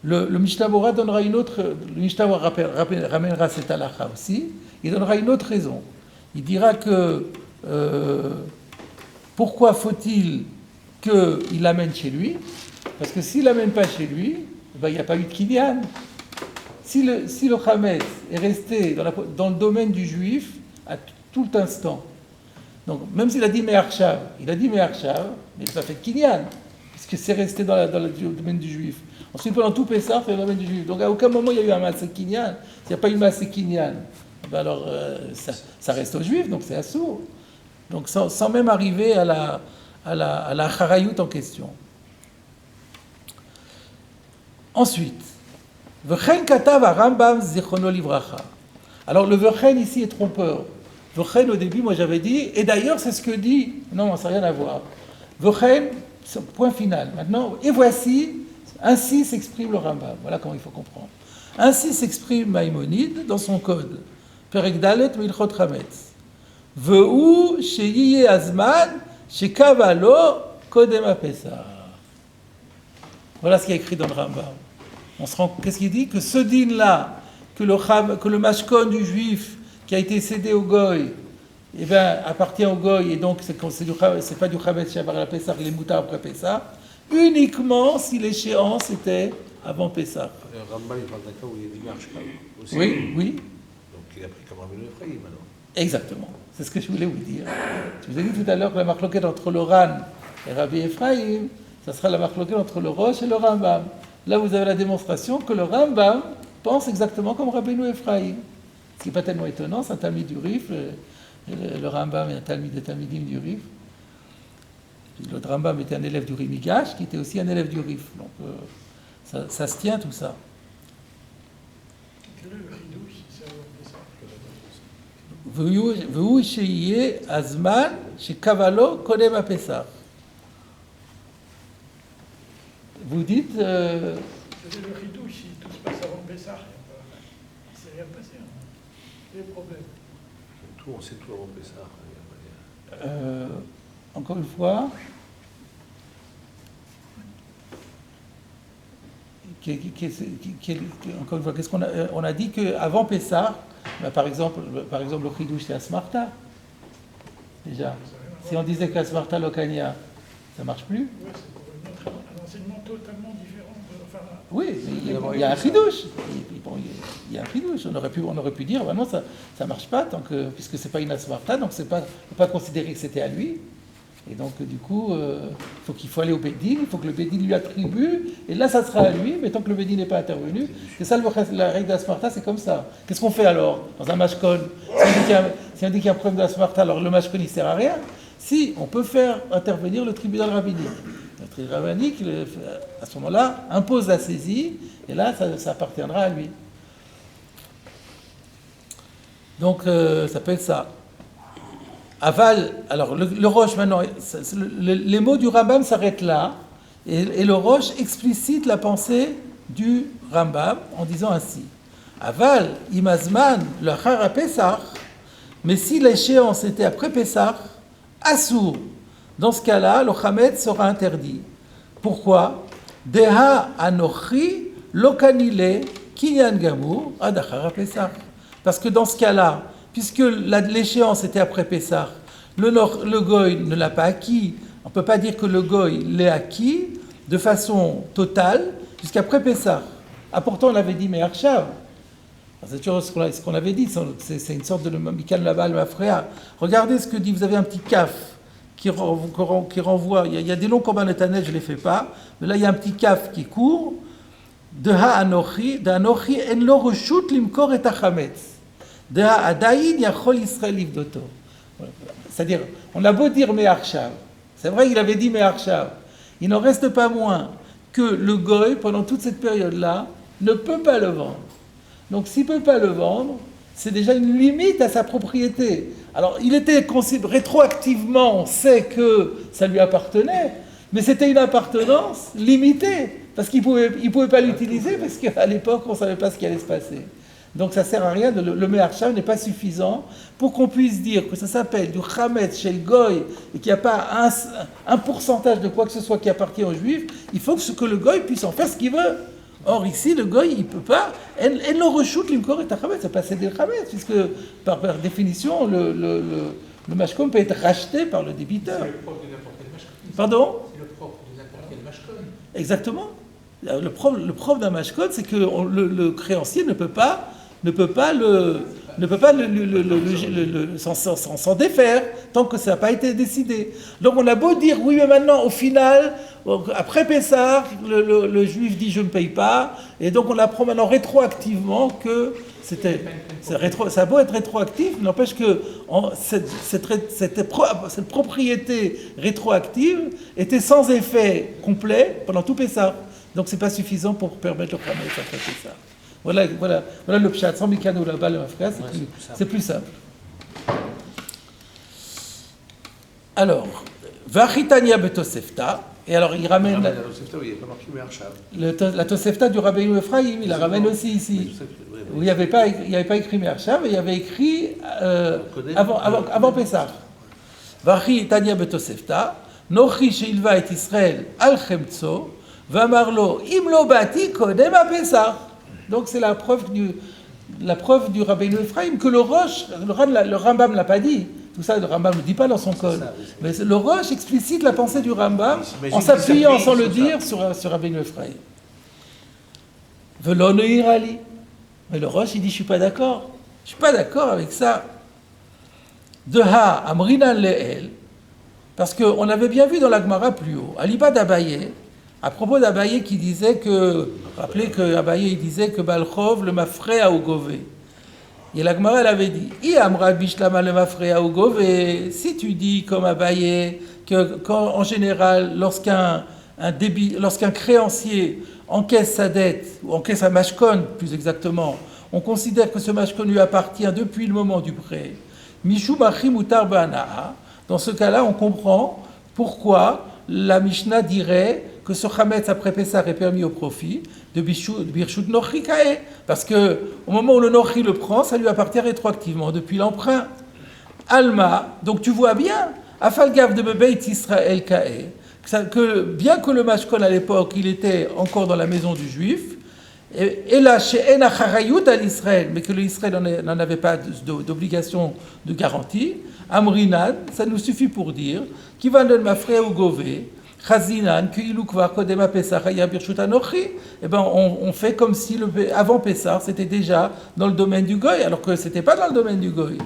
Le Mishnah Bora donnera une autre. Le Mishnah Bora ramènera cette halakha aussi. Il donnera une autre raison. Il dira que pourquoi faut-il qu'il l'amène chez lui? Parce que s'il l'amène pas chez lui, ben, il n'y a pas eu de kinyan. Si le Hametz est resté dans le domaine du juif à tout instant, donc même s'il a dit me'arshav, mais il n'a pas fait de kinyan. puisque c'est resté dans le domaine du juif. Ensuite, pendant tout Pessah, c'est le domaine du juif. Donc, à aucun moment, il y a eu un Maaseh Kinyan. S'il n'y a pas eu Maaseh Kinyan, ben alors, ça reste aux juifs, donc c'est assourd. Donc, sans même arriver à la Harayut en question. Ensuite, V'chen katav Rambam zichrono livracha. Alors, le V'chen ici est trompeur. V'chen, au début, moi j'avais dit, et d'ailleurs, c'est ce que dit, non, ça n'a rien à voir. V'chen, point final. Maintenant, et voici, ainsi s'exprime le Rambam. Voilà comment il faut comprendre. Ainsi s'exprime Maïmonide dans son code. Perek Dalet Milchot Chametz. Ve'u sheyiye azman shekavalo kodem apesah. Voilà ce qui est écrit dans le Rambam. Qu'est-ce qu'il dit? Que ce din-là, que le mashkon du juif qui a été cédé au goy, eh bien, appartient au goy, et donc c'est pas du chametz shavar la Pessah, il est moutar après Pessah, uniquement si l'échéance était avant Pessah. Rambam, il parle d'un cas où il y a du marche aussi. Oui, oui. Donc il a pris comme Rabbeinu Ephraïm alors. Exactement. C'est ce que je voulais vous dire. Je vous ai dit tout à l'heure que la marloquette entre le Ran et Rabbi Ephraïm, ça sera la marloquette entre le Rosh et le Rambam. Là, vous avez la démonstration que le Rambam pense exactement comme Rabbeinu Ephraïm. Ce qui n'est pas tellement étonnant, c'est un talmid du Rif. Le Rambam est un talmid des talmidim du Rif. L'autre Rambam était un élève du Rimigash, qui était aussi un élève du Rif. Donc, ça se tient tout ça. Quel est le chidouche, c'est ça? V'hu sheyiye azman shekavalo kodem apesach. Vous dites... Quel est le chidouche si tout se passe avant Pessah? Il ne s'est rien passé. Quel est le problème? Tout, on sait tout avant Pessah. Encore une fois... Encore une fois, qu'est-ce qu'on a, on a dit qu'avant Pessah, par exemple, le chidouche c'est Asmarta. Déjà. Si on disait qu'Asmarta Lokania, ça ne marche plus. Oui, c'est pour un enseignement totalement différent. Oui, mais il y a un chidouche. Il y a un chidouche. On aurait pu dire, non, ça ne marche pas, puisque ce n'est pas une Asmarta, donc on ne peut pas considérer que c'était à lui. Et donc, du coup, il faut aller au Bédine, il faut que le Bédine lui attribue, et là, ça sera à lui, mais tant que le Bédine n'est pas intervenu. C'est ça, la règle d'Asmarta, c'est comme ça. Qu'est-ce qu'on fait alors, dans un mashkon? Si on dit qu'il y a un problème d'Asmarta, alors le mashkon, il ne sert à rien. Si, on peut faire intervenir le tribunal rabbinique. Le tribunal rabbinique, à ce moment-là, impose la saisie, et là, ça appartiendra à lui. Donc, ça peut être ça. Aval, alors le Rosh maintenant, les mots du Rambam s'arrêtent là, et le Rosh explicite la pensée du Rambam en disant ainsi. Aval, imazman, le Chara Pesach, mais si l'échéance était après Pesach, assour. Dans ce cas-là, le Chametz sera interdit. Pourquoi? Deha anochi lokanile kinyan gamur adachara Pesach. Parce que dans ce cas-là, puisque l'échéance était après Pessah, le goy ne l'a pas acquis. On ne peut pas dire que le goy l'ait acquis de façon totale jusqu'après Pessah. Ah, pourtant, on avait dit Me'arshav. C'est toujours ce qu'on avait dit, c'est une sorte de Mikan Labal Mafrea. Regardez ce que dit, vous avez un petit kaf qui renvoie, il y a des longs combats Netanel, je ne les fais pas, mais là il y a un petit kaf qui court, de Ha-Anochi, en lo reshut limkor et hachametz. C'est-à-dire, on a beau dire Me'arshav, c'est vrai qu'il avait dit Me'arshav, il n'en reste pas moins que le goy, pendant toute cette période-là, ne peut pas le vendre. Donc s'il ne peut pas le vendre, c'est déjà une limite à sa propriété. Alors il était rétroactivement, on sait que ça lui appartenait, mais c'était une appartenance limitée, parce qu'il ne pouvait pas l'utiliser, parce qu'à l'époque, on ne savait pas ce qui allait se passer. Donc ça ne sert à rien, le Me'arshav n'est pas suffisant pour qu'on puisse dire que ça s'appelle du Chametz chez le Goy et qu'il n'y a pas un pourcentage de quoi que ce soit qui appartient aux Juifs. Il faut que le Goy puisse en faire ce qu'il veut. Or ici, le Goy, il ne peut pas. Elle le rechute l'imkor et Chametz, c'est pas céder le Chametz, puisque par définition, le mashkon peut être racheté par le débiteur. C'est le propre de n'importe quel mashkon. Pardon? C'est le propre de n'importe quel mashkon. Exactement. Le propre d'un mashkon, c'est que le créancier ne peut pas le ne peut pas s'en défaire tant que ça n'a pas été décidé. Donc on a beau dire, oui, mais maintenant, au final, après Pessah, le juif dit, je ne paye pas, et donc on apprend maintenant rétroactivement que ça a beau être rétroactif, n'empêche que cette propriété rétroactive était sans effet complet pendant tout Pessah. Donc c'est pas suffisant pour permettre le Khametz après Pessah. Voilà le pshat, sans Mikano là-bas, le frère, c'est plus simple. Alors, Vachitania betosefta, et alors il ramène La Tosefta, oui, il n'y a pas marqué Me'arshav. la tosefta du Rabbeinu Ephraim, il la ramène aussi ici. Où il n'y avait pas écrit Me'arshav, mais il y avait écrit avant Pessah. Vachitania betosefta, Nochi sheilva et Israël al chemtso, Vamarlo imlo bati kodem a Pessah. Donc c'est la preuve du Rabbeinu Ephraim que le Rambam ne l'a pas dit. Tout ça, le Rambam ne le dit pas dans son code. Mais le Rosh explicite la pensée du Rambam en s'appuyant, sans le dire, sur Rabbeinu Ephraim. Velo noir ali. Mais le Rosh, il dit, je ne suis pas d'accord. Je ne suis pas d'accord avec ça. Deha amrinan le'el. Parce qu'on avait bien vu dans la Gemara plus haut, Aliba d'Abaye, à propos d'Abaye qui disait que, rappelez que Abaye il disait que Balchov le mafré à Ogové. Et la Gemara elle avait dit, I amra bishlama le mafré à Ogové, si tu dis comme Abaye que quand en général lorsqu'un créancier encaisse sa dette ou encaisse un mashkon plus exactement, on considère que ce mashkon lui appartient depuis le moment du prêt. Mishu machim utar ba'ana'a. Dans ce cas-là, on comprend pourquoi la Mishnah dirait que ce Chametz après Pessah est permis au profit de Birshut Nochi Kae. Parce qu'au moment où le Nochi le prend, ça lui appartient rétroactivement depuis l'emprunt. Alma, donc tu vois bien, Afalgav de Beit Israël Kae, que bien que le Mashkon à l'époque, il était encore dans la maison du Juif, et là, chez Ena Charayut à l'Israël, mais que l'Israël n'en avait pas d'obligation de garantie, Amrinan, ça nous suffit pour dire, qui va donner ma frère au Gové, Chazinan, Kuilukva, Kodema Pesach, Haya Birshut Anochi, eh ben on fait comme si avant Pessah, c'était déjà dans le domaine du Goy, alors que c'était pas dans le domaine du Goy.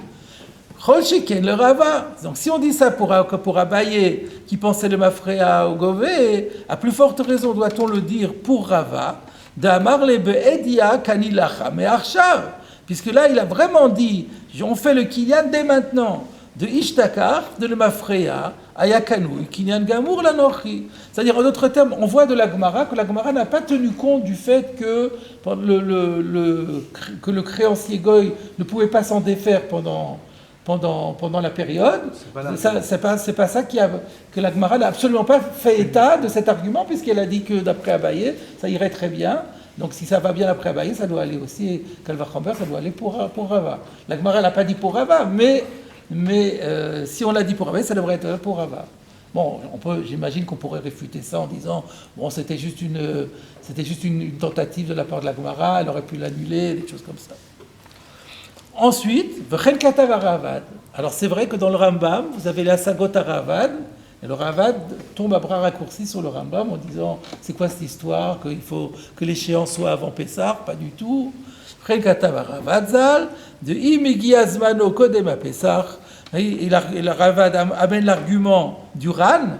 Chol Sheken, le Rava. Donc si on dit ça pour Abaye, qui pensait le Mafréa au Gové, à plus forte raison doit-on le dire pour Rava, D'Amar le Be'edia Kanilacha Me'arshav, puisque là il a vraiment dit, on fait le Kinyan dès maintenant, de Ishtakar, de le Mafreya, Ayakanu, Kinyan Gamour Lanochi. C'est-à-dire, en d'autres termes, on voit de la Gemara que la Gemara n'a pas tenu compte du fait que le créancier Goy ne pouvait pas s'en défaire pendant la période. C'est pas ça que la Gemara n'a absolument pas fait état de cet argument, puisqu'elle a dit que d'après Abaye, ça irait très bien. Donc si ça va bien après Abaye, ça doit aller aussi, Kalvachamber, ça doit aller pour Rava. La Gemara n'a pas dit pour Rava, mais si on l'a dit pour Rava, ça devrait être pour Rava. Bon, j'imagine qu'on pourrait réfuter ça en disant, bon, c'était juste une tentative de la part de la Gemara, elle aurait pu l'annuler, des choses comme ça. Ensuite, V'chen katav Ravad. Alors c'est vrai que dans le Rambam, vous avez la Sagot à Ravad, et le Ravad tombe à bras raccourcis sur le Rambam en disant, c'est quoi cette histoire, qu'il faut que l'échéance soit avant Pessah? Pas du tout. V'chen katav Ravad zal, de imegi azmano kodem a Pessah. Et le Ravad amène l'argument du Ran,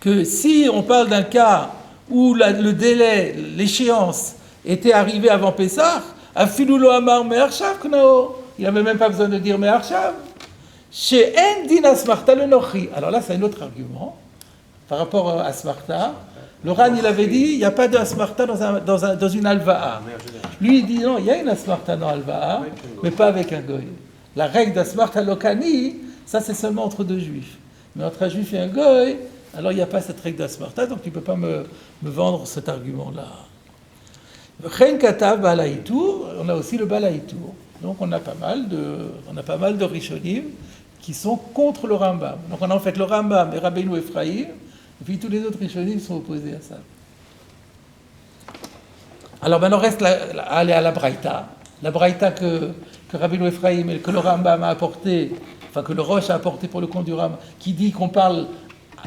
que si on parle d'un cas où le délai, l'échéance était arrivée avant Pessah, Afilulo Amar Me'arshav Knao. Il n'avait même pas besoin de dire Me'arshav. Chez Endin Asmarta le Nochi. Alors là, c'est un autre argument. Par rapport à Asmarta, le Ran, il avait dit il n'y a pas de Asmarta dans une Alva'a. Lui, il dit non, il y a une Asmarta dans Alva'a, mais pas avec un Goy. La règle d'Asmarta Lokani, ça c'est seulement entre deux juifs. Mais entre un juif et un Goy, alors il n'y a pas cette règle d'Asmarta, donc tu ne peux pas me vendre cet argument-là. On a aussi le Balaïtour. Donc on a pas mal de Rishonim qui sont contre le Rambam. Donc on a en fait le Rambam et Rabbeinu Ephraim, et puis tous les autres Rishonim sont opposés à ça. Alors maintenant reste à aller à la Braïta. La Braïta que Rabbeinu Ephraim et que le Rambam a apporté, enfin que le Rosh a apporté pour le compte du Rambam, qui dit qu'on parle,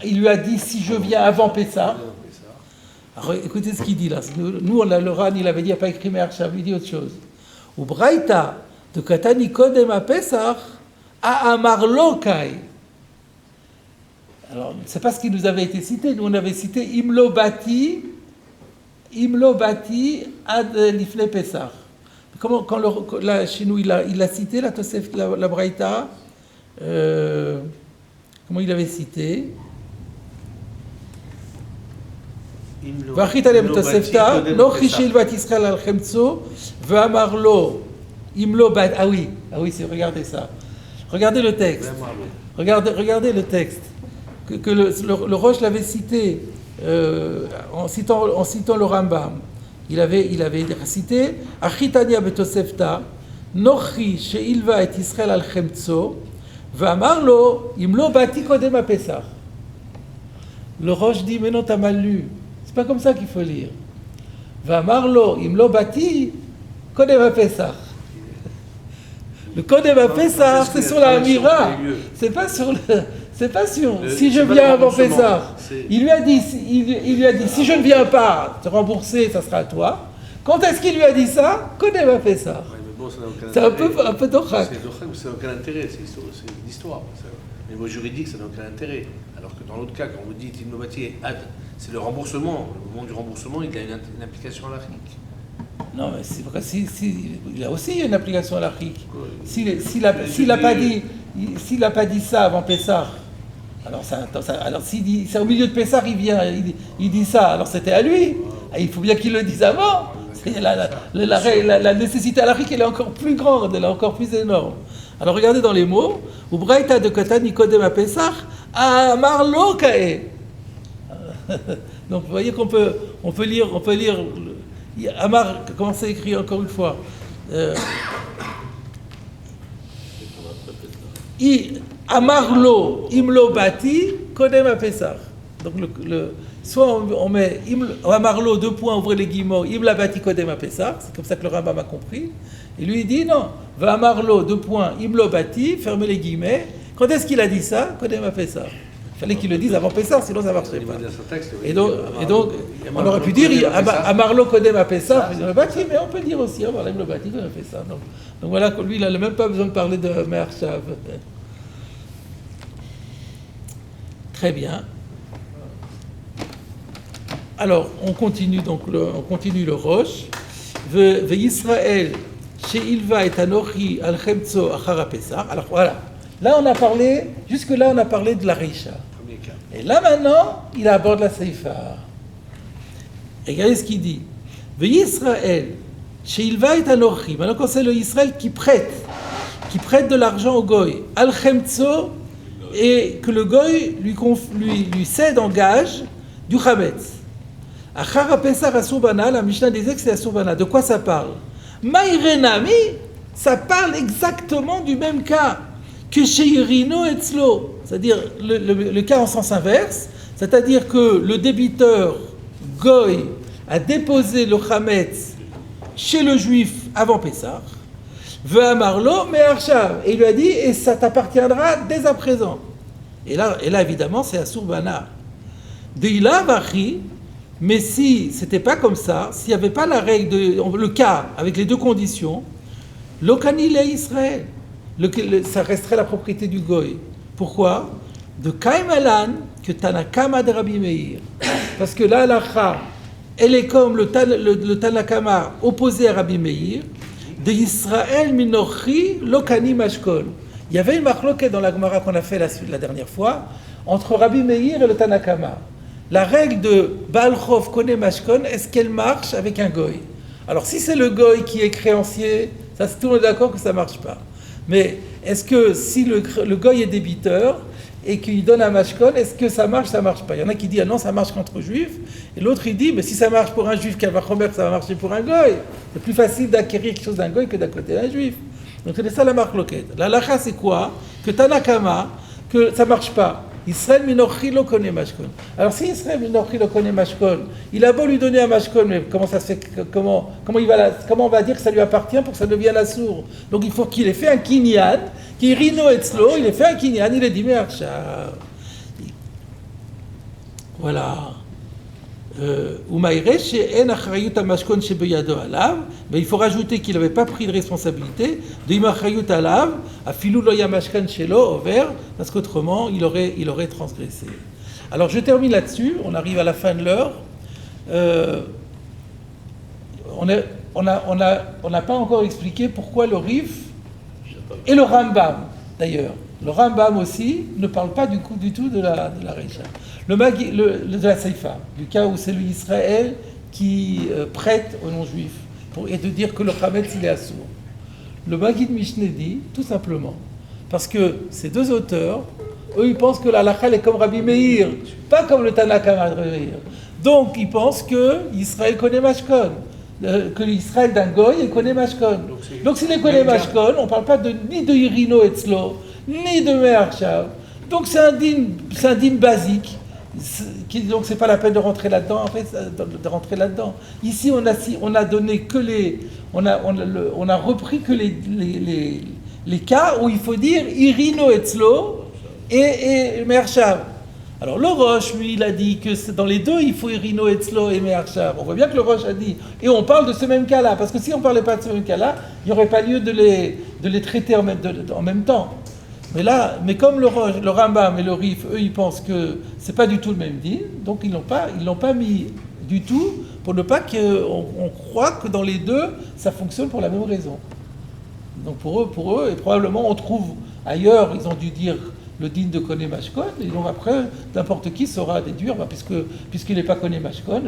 il lui a dit si je viens avant Pessah. Alors écoutez ce qu'il dit là. Nous, le Ran, il avait dit, il n'a pas écrit Me'arshav, il dit autre chose. Ou Braïta, de Katani Kodem à Pesach à Amar Kai. Alors, c'est pas ce qui nous avait été cité. Nous, on avait cité Imlo Bati ad Lifle Pesach. Comment, là, chez nous, il a cité la Tosef, la Braïta. Comment il avait cité? Vachit alem Tosefta, Nochi Shilvat Israël al Chemtso, Ve'amarlo, Imlo Bati. Ah oui, regardez ça. Regardez le texte. Regardez le texte. Que le Roche l'avait cité en citant le Rambam. Il avait cité Achitania betosefta Nochi sheilva et Israël al chemtso ve'amarlo imlo bati kodem Pesach. Le Roche dit mais non t'as mal lu. C'est pas comme ça qu'il faut lire. Ve'amarlo imlo bati kodem Pesach. Le kodem Pesach c'est sur la Amira. C'est pas sur si je viens avant Pessah. Il lui a dit, si je ne viens pas te rembourser, ça sera à toi. Quand est-ce qu'il lui a dit ça? Connais ma Pessah. C'est un peu dochak. C'est dochak, mais ça n'a aucun intérêt, c'est une histoire. Mais au niveau juridique, ça n'a aucun intérêt. Alors que dans l'autre cas, quand vous dites Imnobati ad, c'est le remboursement. Le moment du remboursement, il a une implication halakhique. Non, mais c'est vrai, il a aussi une application halakhique. S'il n'a pas dit ça avant Pessah, alors s'il dit ça au milieu de Pessah, il dit ça, alors c'était à lui. Il faut bien qu'il le dise avant. La nécessité halakhique, elle est encore plus grande, elle est encore plus énorme. Alors regardez dans les mots, Ubraïta de Katani Kodem à Pessah, Amar Lo Kae. Donc vous voyez qu'on peut lire Amar, comment c'est écrit encore une fois? Amarlo, Imlo Bati, Kodem à Pesach. Donc soit on met Amarlo, 2 points, ouvrez les guillemets, Imla Bati Kodem à Pesach, c'est comme ça que le Rambam a compris. Et lui il dit non, va Amarlo, 2 points, Imlo Bati, fermez les guillemets. Quand est-ce qu'il a dit ça? Kodem à Pesach. Il fallait qu'il le dise avant Pessah, sinon ça ne marcherait pas. Et donc, on aurait pu dire Amarlo Kodem à Pessah, mais on peut dire aussi Amarlo Bati Kodem à Pessah. Donc voilà, lui, il n'a même pas besoin de parler de Me'arshav. Très bien. Alors, on continue le Roche. Ve Yisraël, she'ilva et anochi al chemtso achara Pessah. Alors voilà. Là, jusque-là, on a parlé de la Risha. Et là, maintenant, il aborde la Seifa. Regardez ce qu'il dit. Ve Yisraël, she'ilva et anochi. Maintenant, quand c'est le Israël qui prête de l'argent au Goy, al chemtso, et que le Goy lui cède en gage du Chametz. Achara Pesach Asubana, la Mishnah disait que c'est Asubana. De quoi ça parle? Maïrenami, ça parle exactement du même cas que chez Irino Etzlo, c'est-à-dire le cas en sens inverse, c'est-à-dire que le débiteur Goy a déposé le Chametz chez le juif avant Pesach, Ve'amarlo me'arshav, et il lui a dit, et ça t'appartiendra dès à présent. Et là évidemment, c'est Asubana. Deila Vachi, mais si c'était pas comme ça, s'il n'y avait pas la règle, le cas avec les 2 conditions, Lokanile Israël, ça resterait la propriété du Goy. Pourquoi? De Kaimalan, que Tanakama de Rabbi Meir. Parce que la halakha, elle est comme le Tanakama opposé à Rabbi Meir, de Israël Minochi Lokani Mashkol. Il y avait une marloquette dans la Gemara qu'on a fait la dernière fois, entre Rabbi Meir et le Tanakama. La règle de Baal Chov Kone Mashkon, est-ce qu'elle marche avec un Goy? Alors si c'est le Goy qui est créancier, ça tout le monde est d'accord que ça ne marche pas. Mais est-ce que si le Goy est débiteur et qu'il donne un Mashkon, est-ce que ça marche pas? Il y en a qui disent ah non, ça marche qu'entre juifs, et l'autre il dit mais si ça marche pour un juif, ça va marcher pour un Goy. C'est plus facile d'acquérir quelque chose d'un Goy que d'un côté d'un juif. Donc c'est ça la marloquette. La lacha c'est quoi? Que Tanakama, que ça ne marche pas. Israël Minochi lo kone mashkon. Alors si Israël Minochi lo kone mashkon, il a beau lui donner un mashkon, mais comment ça se fait, comment on va dire que ça lui appartient pour que ça devienne assour? Donc il faut qu'il ait fait un kinyan, qui rino etzlo, il ait fait un kinyan, il a dit mais voilà. Umayre she'en achrayut hamashkon shebeyado alav, mais il faut rajouter qu'il n'avait pas pris de responsabilité de Imachayut Alav, à Filou Loya Mashkan Shelo, au vert, parce qu'autrement, il aurait transgressé. Alors je termine là-dessus, on arrive à la fin de l'heure. On n'a pas encore expliqué pourquoi le Rif et le Rambam, d'ailleurs. Le Rambam aussi ne parle pas du tout de la Recha. De la Seifa, du cas où c'est l'Israël qui prête aux non-juifs et de dire que le Chametz il est assourd. Le Maggid Mishneh dit, tout simplement, parce que ces deux auteurs, eux ils pensent que la halakha est comme Rabbi Meir, pas comme le Tanakh Rabbi Meir. Donc ils pensent que Israël connaît Mashkon, que l'Israël d'un goy il connaît Mashkon. Donc s'il connaît Mashkon, on ne parle pas ni de Irino Etzlo, ni de Me'arshav. Donc c'est un dîme basique. Donc c'est pas la peine de rentrer là-dedans. En fait, Ici, on a donné que on a repris que les cas où il faut dire Irino Etzlo et Me'arshav. Alors le Roche, lui, il a dit que dans les deux, il faut Irino Etzlo et Me'arshav. On voit bien que le Roche a dit. Et on parle de ce même cas-là, parce que si on parlait pas de ce même cas-là, il n'y aurait pas lieu de les traiter en même temps. Mais comme le Rambam et le Rif, eux, ils pensent que c'est pas du tout le même din, donc ils l'ont pas mis du tout pour ne pas qu'on croit que dans les deux, ça fonctionne pour la même raison. Donc pour eux, et probablement on trouve ailleurs, ils ont dû dire le din de Koné Mashkon, et donc après, n'importe qui saura déduire, puisqu'il n'est pas Koné Mashkon,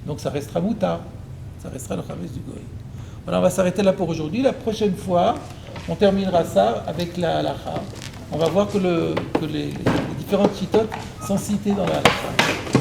donc ça restera Mouta, ça restera le Chametz du Goy. Voilà, on va s'arrêter là pour aujourd'hui. La prochaine fois, on terminera ça avec la halakha. On va voir que les différentes chitotes sont citées dans la halakha.